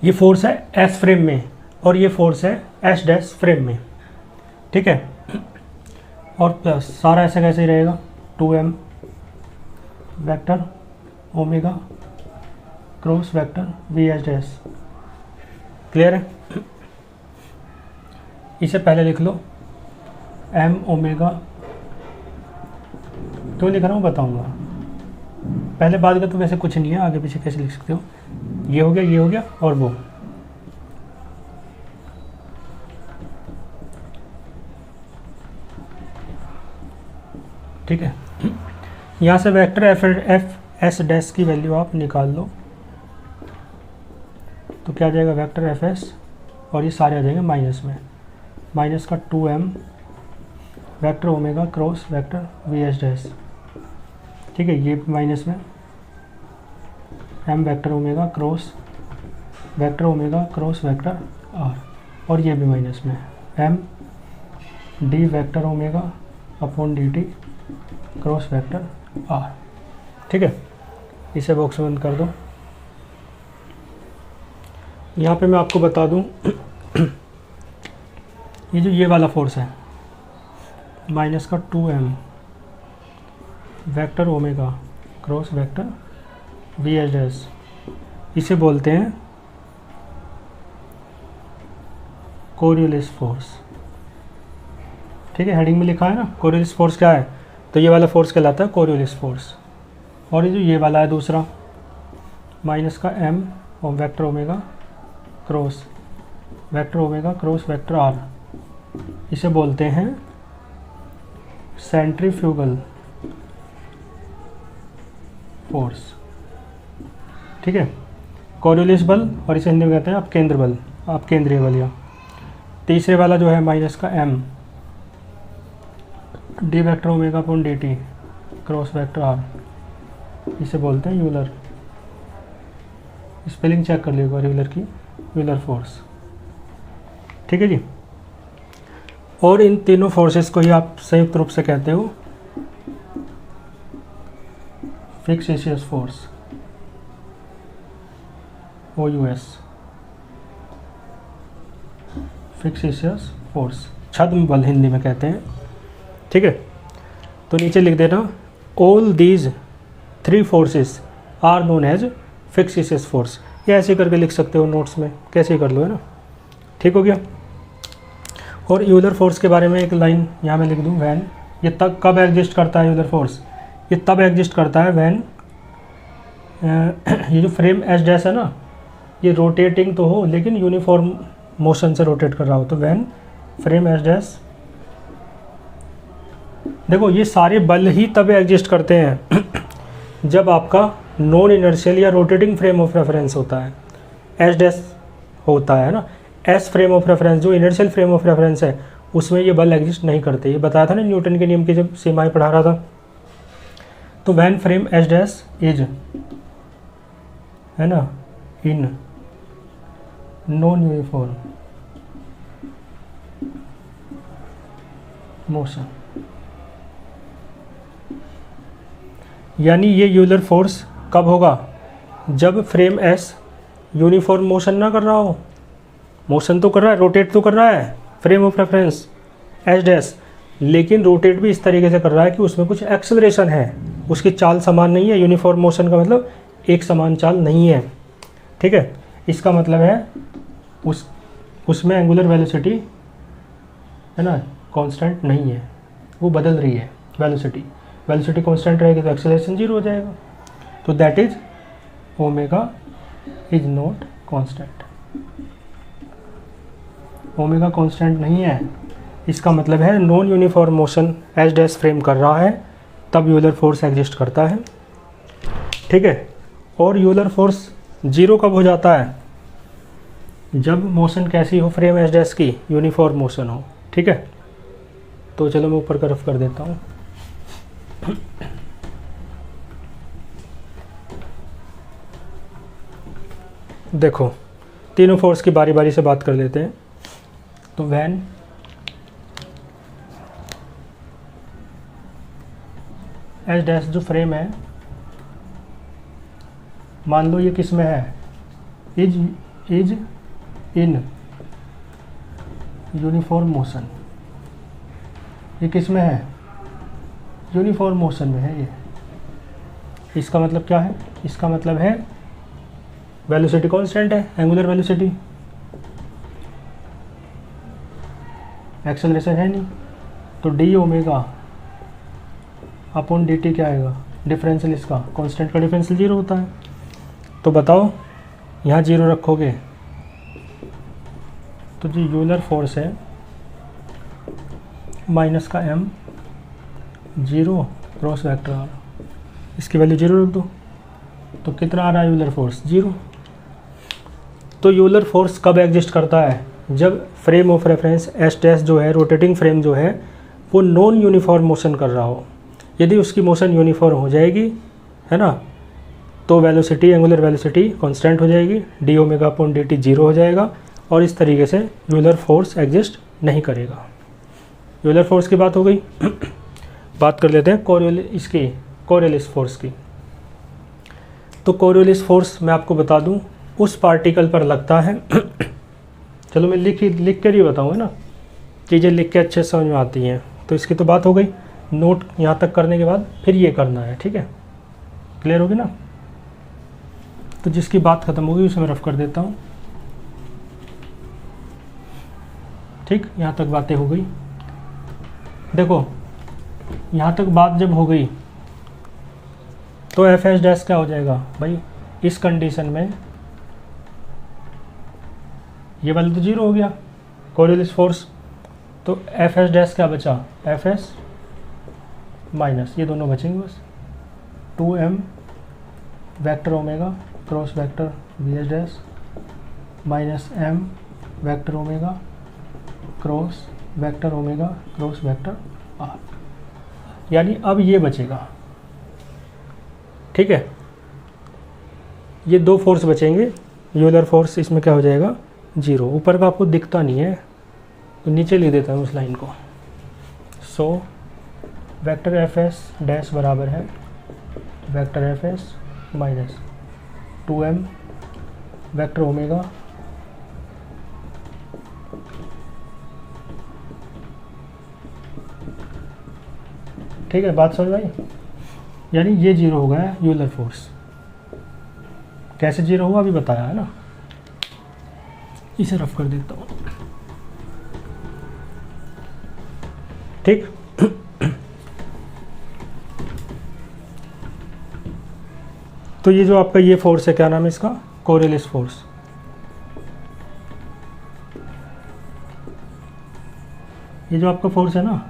ये फोर्स है एस फ्रेम में और ये फोर्स है एस डैश फ्रेम में, ठीक है। और प्लस सारा ऐसे कैसे ही रहेगा 2m vector omega cross vector V S dash. Clear है। इसे पहले लिख लो m ओमेगा, क्यों लिख रहा हूँ बताऊँगा, पहले बाद का तो वैसे कुछ नहीं है, आगे पीछे कैसे लिख सकते हो, ये हो गया और वो, ठीक है। यहाँ से वेक्टर एफ एस डैश की वैल्यू आप निकाल लो तो क्या आ जाएगा वेक्टर एफ एस, और ये सारे आ जाएंगे माइनस में, माइनस का 2m vector omega cross vector V S dash, ठीक है। ये माइनस में m vector omega cross vector r, और ये भी माइनस में m D vector omega upon D T cross vector r, ठीक है। इसे बॉक्स बंद कर दो। यहाँ पे मैं आपको बता दूँ ये जो ये वाला फोर्स है माइनस का 2m vector omega cross vector V S dash, इसे बोलते हैं कोरियोलिस फोर्स, ठीक है। हेडिंग में लिखा है ना कोरियोलिस फोर्स क्या है, तो ये वाला फोर्स कहलाता है कोरियोलिस फोर्स। और ये जो ये वाला है दूसरा माइनस का m और vector omega cross vector r, इसे बोलते हैं सेंट्रीफ्यूगल फोर्स, ठीक है, कोरियोलिस बल, और इसे हिंदी में कहते हैं आप केंद्र बल, आप केंद्रीय बल। या तीसरे वाला जो है माइनस का m D vector omega upon D T cross vector r, इसे बोलते हैं यूलर, स्पेलिंग चेक कर लीजिएगा यूलर की, यूलर फोर्स। ठीक है जी। और इन तीनों फोर्सेस को ही आप संयुक्त रूप से कहते हो फिक्सेशियस फोर्स, OUS, फिक्सेशियस फोर्स, छद्म बल हिंदी में कहते हैं। ठीक है, तो नीचे लिख देना all these 3 forces are known as fictitious force. ये ऐसे करके लिख सकते हो नोट्स में, कैसे कर लो, है ना। ठीक हो गया। और यूलर फोर्स के बारे में एक लाइन यहाँ मैं लिख दूँ, वैन, ये तब कब एग्जिस्ट करता है यूलर फोर्स, ये तब एग्जिस्ट करता है वैन ये जो फ्रेम एच डैश है ना, ये रोटेटिंग तो हो लेकिन यूनिफॉर्म मोशन से रोटेट कर रहा हो, तो वैन फ्रेम एच डैश, देखो ये सारे बल ही तब एग्जिस्ट करते हैं जब आपका नॉन इनर्शियल या रोटेटिंग फ्रेम ऑफ रेफरेंस होता है, एच डैश होता है ना। एस फ्रेम ऑफ रेफरेंस जो इनर्शियल फ्रेम ऑफ रेफरेंस है उसमें ये बल एग्जिस्ट नहीं करते, ये बताया था ना न्यूटन के नियम की जब सीमाएं पढ़ा रहा था। तो when frame H dash is, है ना, इन नॉन यूनिफॉर्म मोशन, यानी ये यूलर फोर्स कब होगा, जब फ्रेम एस यूनिफॉर्म मोशन ना कर रहा हो, मोशन तो कर रहा है, रोटेट तो कर रहा है frame of reference H dash, लेकिन रोटेट भी इस तरीके से कर रहा है कि उसमें कुछ एक्सेलरेशन है, उसकी चाल समान नहीं है। यूनिफॉर्म मोशन का मतलब एक समान चाल नहीं है। ठीक है, इसका मतलब है उसमें एंगुलर वेलोसिटी, है ना, कांस्टेंट नहीं है, वो बदल रही है वेलोसिटी। वेलोसिटी कांस्टेंट रहेगी तो एक्सेलरेशन 0 हो जाएगा। तो that is omega is not constant, omega constant नहीं है, इसका मतलब है non uniform motion H dash frame कर रहा है, तब यूलर फोर्स एग्जिस्ट करता है। ठीक है, और यूलर फोर्स 0 कब हो जाता है, जब मोशन कैसी हो फ्रेम एच डैश की, यूनिफॉर्म मोशन हो। ठीक है, तो चलो मैं ऊपर का रफ कर देता हूँ। देखो तीनों फोर्स की बारी बारी से बात कर लेते हैं। तो वैन एच डैश जो फ्रेम है, मान लो ये किस में है, इज इन यूनिफॉर्म मोशन, ये किस में है, यूनिफॉर्म मोशन में है ये। इसका मतलब क्या है, इसका मतलब है वेलोसिटी कांस्टेंट है, एंगुलर वेलोसिटी, एक्सेलरेशन है नहीं, तो D omega upon D T क्या आएगा, डिफरेंशियल इसका, कांस्टेंट का डिफरेंशियल 0 होता है। तो बताओ यहाँ 0 रखोगे तो जो यूलर फोर्स है माइनस का m 0 क्रॉस वेक्टर r, इसकी वैल्यू 0 रख दो, तो कितना आ रहा है यूलर फोर्स, 0। तो यूलर फोर्स कब एग्जिस्ट करता है, जब frame of reference H dash जो है, रोटेटिंग फ्रेम जो है, वो नॉन यूनिफॉर्म मोशन कर रहा हो। यदि उसकी मोशन यूनिफॉर्म हो जाएगी, है ना, तो वेलोसिटी, एंगुलर वेलोसिटी कांस्टेंट हो जाएगी, D omega upon D T 0 हो जाएगा, और इस तरीके से यूलर फोर्स एग्जिस्ट नहीं करेगा। यूलर फोर्स की बात हो गई। बात कर लेते हैं कोरियोलिस फोर्स की। तो कोरियोलिस फोर्स मैं आपको बता दूं उस पार्टिकल पर लगता है चलो मैं लिख कर ही बताऊँ, है ना, चीज़ें लिख के अच्छे समझ में आती हैं। तो इसकी तो बात हो गई, नोट यहाँ तक करने के बाद फिर ये करना है। ठीक है, क्लियर होगी ना। तो जिसकी बात ख़त्म होगी उसे मैं रफ कर देता हूँ। ठीक, यहाँ तक बातें हो गई। देखो यहाँ तक बात जब हो गई तो एफ एच डैश क्या हो जाएगा भाई, इस कंडीशन में ये वाला तो 0 हो गया कोरियोलिस फोर्स, तो एफ एच डैश क्या बचा, एफ एस माइनस, ये दोनों बचेंगे बस 2m vector omega cross vector B H dash minus M vector omega cross vector omega cross vector R, यानी अब ये बचेगा। ठीक है, ये दो फोर्स बचेंगे। यूलर फोर्स इसमें क्या हो जाएगा 0। ऊपर का आपको दिखता नहीं है तो नीचे लिख देता हूँ उस लाइन को। So vector F S dash बराबर है vector F S minus 2m vector omega ठीक है, बात समझ आई। यानी ये 0 हो गया है यूलर फोर्स। कैसे 0 हुआ अभी बताया है ना, इसे रफ कर देता हूँ। ठीक, तो ये जो आपका ये फोर्स है, क्या नाम है इसका, कोरियोलिस फोर्स। ये जो आपका फोर्स है ना,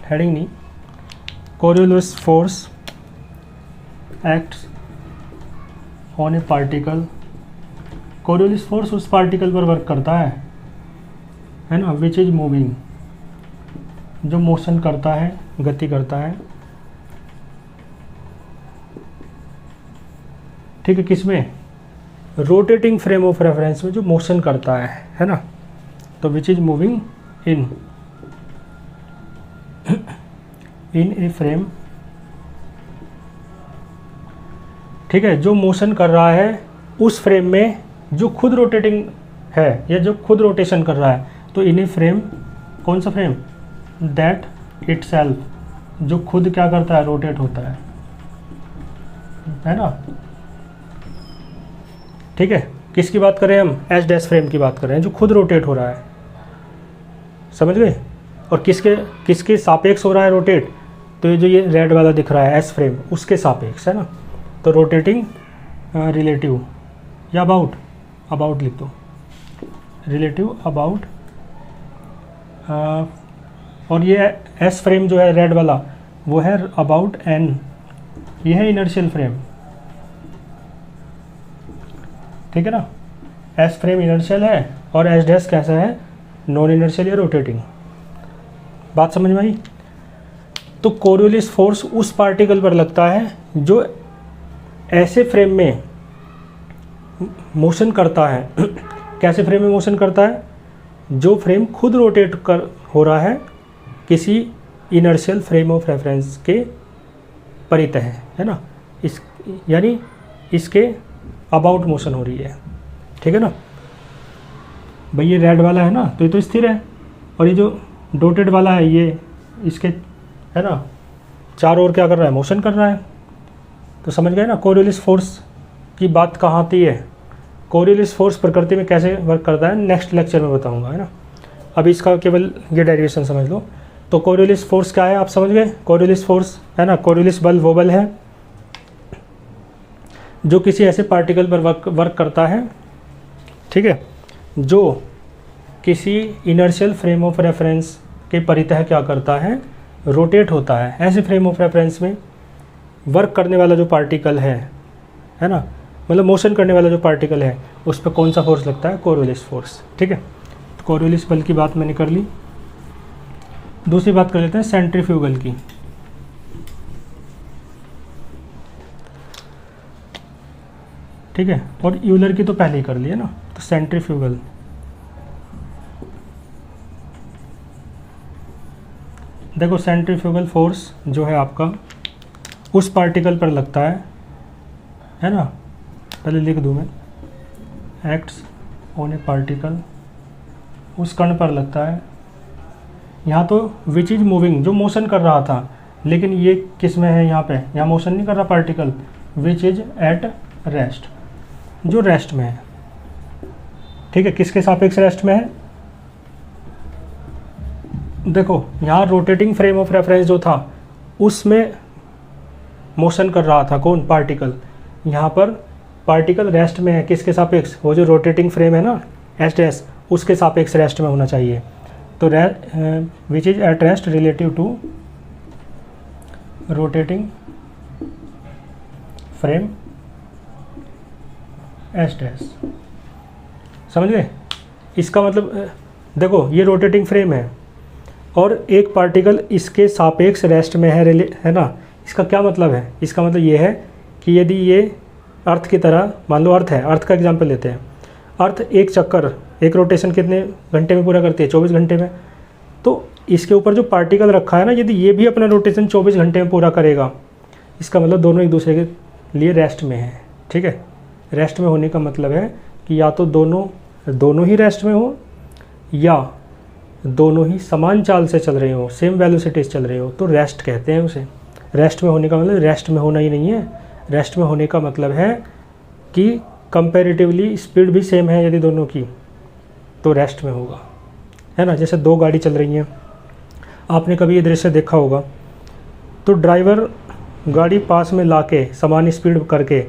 हेडिंग नहीं, Coriolis force acts on A particle. Coriolis force उस पार्टिकल पर वर्क करता है ना, विच इज मूविंग, जो मोशन करता है, गति करता है। ठीक है, किसमें, रोटेटिंग फ्रेम ऑफ रेफरेंस में जो मोशन करता है ना, तो which is moving in a frame. ठीक है, जो मोशन कर रहा है उस फ्रेम में जो खुद रोटेटिंग है या जो खुद रोटेशन कर रहा है, तो इन ए फ्रेम, कौन सा फ्रेम, दैट इटसेल्फ, जो खुद क्या करता है, रोटेट होता है ना। ठीक है, किसकी बात कर रहे हैं हम, एच डैश फ्रेम की बात कर रहे हैं, जो खुद रोटेट हो रहा है, समझ गए। और किसके सापेक्ष हो रहा है रोटेट, तो ये जो ये रेड वाला दिख रहा है एस फ्रेम, उसके सापेक्ष है ना। तो रोटेटिंग रिलेटिव या अबाउट लिख दो, रिलेटिव अबाउट। और ये एस फ्रेम जो है रेड वाला, वो है अबाउट एन, ये है इनर्शियल फ्रेम। ठीक है ना, एस फ्रेम इनर्शियल है और एच डैश कैसा है, नॉन इनर्शियल या रोटेटिंग। बात समझ में आई। तो कोरियोलिस फोर्स उस पार्टिकल पर लगता है जो ऐसे फ्रेम में मोशन करता है। कैसे फ्रेम में मोशन करता है, जो फ्रेम खुद रोटेट कर हो रहा है किसी इनर्शियल फ्रेम ऑफ रेफरेंस के परितः है ना, इस यानी इसके अबाउट मोशन हो रही है। ठीक है ना भाई, ये रेड वाला है ना, तो ये तो स्थिर है, और ये जो डॉटेड वाला है ये इसके है ना चारों ओर क्या कर रहा है, मोशन कर रहा है। तो समझ गए ना कोरियोलिस फोर्स की बात कहाँ आती है। कोरियोलिस फोर्स प्रकृति में कैसे वर्क करता है नेक्स्ट लेक्चर में बताऊंगा, है ना। अभी इसका केवल ये डेरिवेशन समझ लो। तो कोरियोलिस फोर्स क्या है आप समझ गए। कोरियोलिस फोर्स है ना, कोरियोलिस बल वो बल है जो किसी ऐसे पार्टिकल पर वर्क करता है, ठीक है, जो किसी इनर्शियल फ्रेम ऑफ रेफरेंस के परितः क्या करता है, रोटेट होता है। ऐसे फ्रेम ऑफ रेफरेंस में वर्क करने वाला जो पार्टिकल है ना, मतलब मोशन करने वाला जो पार्टिकल है, उस पर कौन सा फोर्स लगता है, कोरियोलिस फोर्स। ठीक है, तो कोरियोलिस बल की बात मैंने कर ली। दूसरी बात कर लेते हैं सेंट्रीफ्यूगल की। ठीक है, और यूलर की तो पहले ही कर ली है ना। तो सेंट्रीफ्यूगल, देखो सेंट्रीफ्यूगल फोर्स जो है आपका उस पार्टिकल पर लगता है ना। पहले लिख दूँ मैं, एक्ट्स ऑन ए पार्टिकल, उस कण पर लगता है। यहाँ तो विच इज मूविंग, जो मोशन कर रहा था, लेकिन ये किस में है, यहाँ पे, यहाँ मोशन नहीं कर रहा particle. Which is at rest, जो रेस्ट में है। ठीक है, किसके सापेक्ष रेस्ट में है, देखो यहाँ रोटेटिंग फ्रेम ऑफ रेफरेंस जो था उसमें मोशन कर रहा था कौन, पार्टिकल। यहाँ पर पार्टिकल रेस्ट में है, किसके सापेक्ष, वो जो रोटेटिंग फ्रेम है ना एच डैश, उसके सापेक्ष रेस्ट में होना चाहिए। तो which is at rest relative to rotating frame S dash. समझ गए? इसका मतलब देखो ये रोटेटिंग फ्रेम है और एक पार्टिकल इसके सापेक्ष रेस्ट में है ना। इसका क्या मतलब है? इसका मतलब ये है कि यदि ये अर्थ की तरह, मान लो अर्थ है, अर्थ का एग्जांपल लेते हैं। अर्थ एक चक्कर, एक रोटेशन कितने घंटे में पूरा करती है? 24 घंटे में। तो इसके ऊपर जो पार्टिकल रखा है ना, यदि ये भी अपना रोटेशन 24 घंटे में पूरा करेगा, इसका मतलब दोनों एक दूसरे के लिए रेस्ट में है। ठीक है, रेस्ट में होने का मतलब है कि या तो दोनों ही रेस्ट में हो या दोनों ही समान चाल से चल रहे हो, सेम वेलोसिटी से चल रहे हो, तो रेस्ट कहते हैं उसे। रेस्ट में होने का मतलब रेस्ट में होना ही नहीं है। रेस्ट में होने का मतलब है कि कंपैरेटिवली स्पीड भी सेम है यदि दोनों की, तो रेस्ट में होगा, है ना। जैसे दो गाड़ी चल रही हैं, आपने कभी ये दृश्य देखा होगा, तो ड्राइवर गाड़ी पास में लाके समान स्पीड करके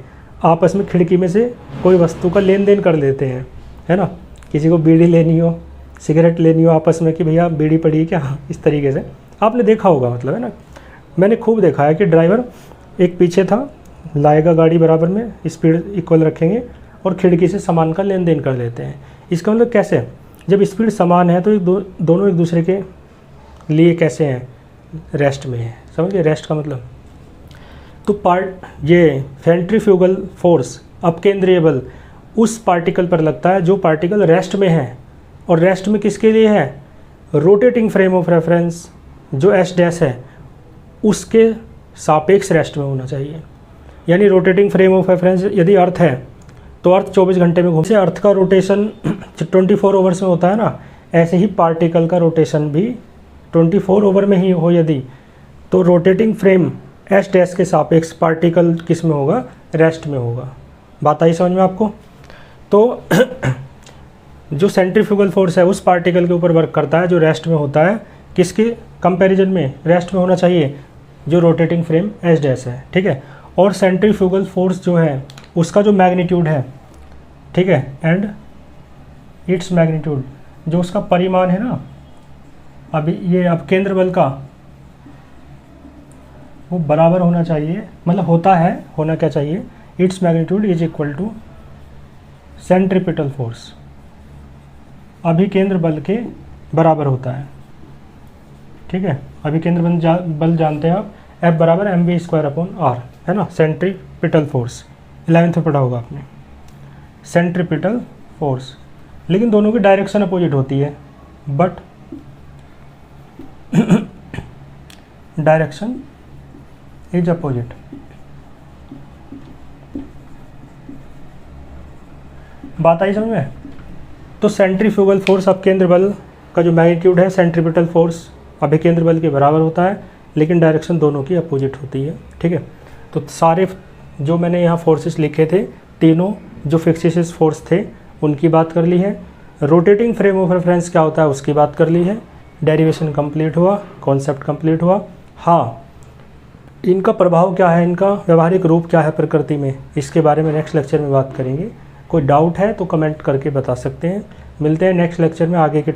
आपस में खिड़की में से कोई वस्तु का लेन देन कर लेते हैं, है ना। किसी को बीड़ी लेनी हो, सिगरेट लेनी हो आपस में कि भैया बीड़ी पड़ी है क्या, इस तरीके से आपने देखा होगा, मतलब है ना। मैंने खूब देखा है कि ड्राइवर एक पीछे था, लाएगा गाड़ी बराबर में, स्पीड इक्वल रखेंगे और खिड़की से सामान का लेन देन कर लेते हैं। इसका मतलब कैसे? जब स्पीड समान है तो दोनों एक दूसरे के लिए कैसे हैं? रेस्ट में है। समझ गए रेस्ट का मतलब? तो ये सेंट्रीफ्यूगल फोर्स, अपकेंद्रीय बल उस पार्टिकल पर लगता है जो पार्टिकल रेस्ट में है। और रेस्ट में किसके लिए है? रोटेटिंग फ्रेम ऑफ रेफरेंस जो एस डैश है उसके सापेक्ष रेस्ट में होना चाहिए। यानी रोटेटिंग फ्रेम ऑफ रेफरेंस यदि अर्थ है तो अर्थ 24 घंटे में घूमते, अर्थ का रोटेशन 24 ओवर्स में होता है ना, ऐसे ही पार्टिकल का रोटेशन भी 24 ओवर में ही हो यदि, तो रोटेटिंग फ्रेम एस डैश के सापेक्ष पार्टिकल किस में होगा? रेस्ट में होगा। बात आई समझ में आपको? तो जो सेंट्रीफ्यूगल फोर्स है उस पार्टिकल के ऊपर वर्क करता है जो रेस्ट में होता है। किसके कंपैरिजन में रेस्ट में होना चाहिए? जो रोटेटिंग फ्रेम एस डैश है। ठीक है, और सेंट्रीफ्यूगल फोर्स जो है उसका जो मैग्नीट्यूड है, ठीक है, एंड इट्स मैग्नीट्यूड, जो उसका परिमाण है ना, अभी ये अब केंद्र बल का वो बराबर होना चाहिए, मतलब होता है, होना क्या चाहिए? It's magnitude is equal to centripetal force, अभिकेंद्र बल के बराबर होता है। ठीक है, अभिकेंद्र बल जानते हैं आप, F बराबर mv²/r, है ना। सेंट्रीपिटल फोर्स 11th में पढ़ा होगा आपने, सेंट्रीपिटल फोर्स। लेकिन दोनों की डायरेक्शन अपोजिट होती है, बट डायरेक्शन इज अपोजिट। बात आई समझ में? तो सेंट्रीफ्यूगल फोर्स अपकेंद्र बल का जो मैग्नीट्यूड है सेंट्रीपिटल फोर्स अभिकेंद्र बल के बराबर होता है, लेकिन डायरेक्शन दोनों की अपोजिट होती है। ठीक है, तो सारे जो मैंने यहाँ फोर्सेस लिखे थे, तीनों जो फिक्सिस फोर्स थे उनकी बात कर ली है। रोटेटिंग फ्रेम ऑफ रेफरेंस क्या होता है उसकी बात कर ली है। डेरिवेशन कंप्लीट हुआ, कॉन्सेप्ट कंप्लीट हुआ। हाँ, इनका प्रभाव क्या है, इनका व्यवहारिक रूप क्या है प्रकृति में, इसके बारे में नेक्स्ट लेक्चर में बात करेंगे। कोई डाउट है तो कमेंट करके बता सकते हैं। मिलते हैं नेक्स्ट लेक्चर में आगे के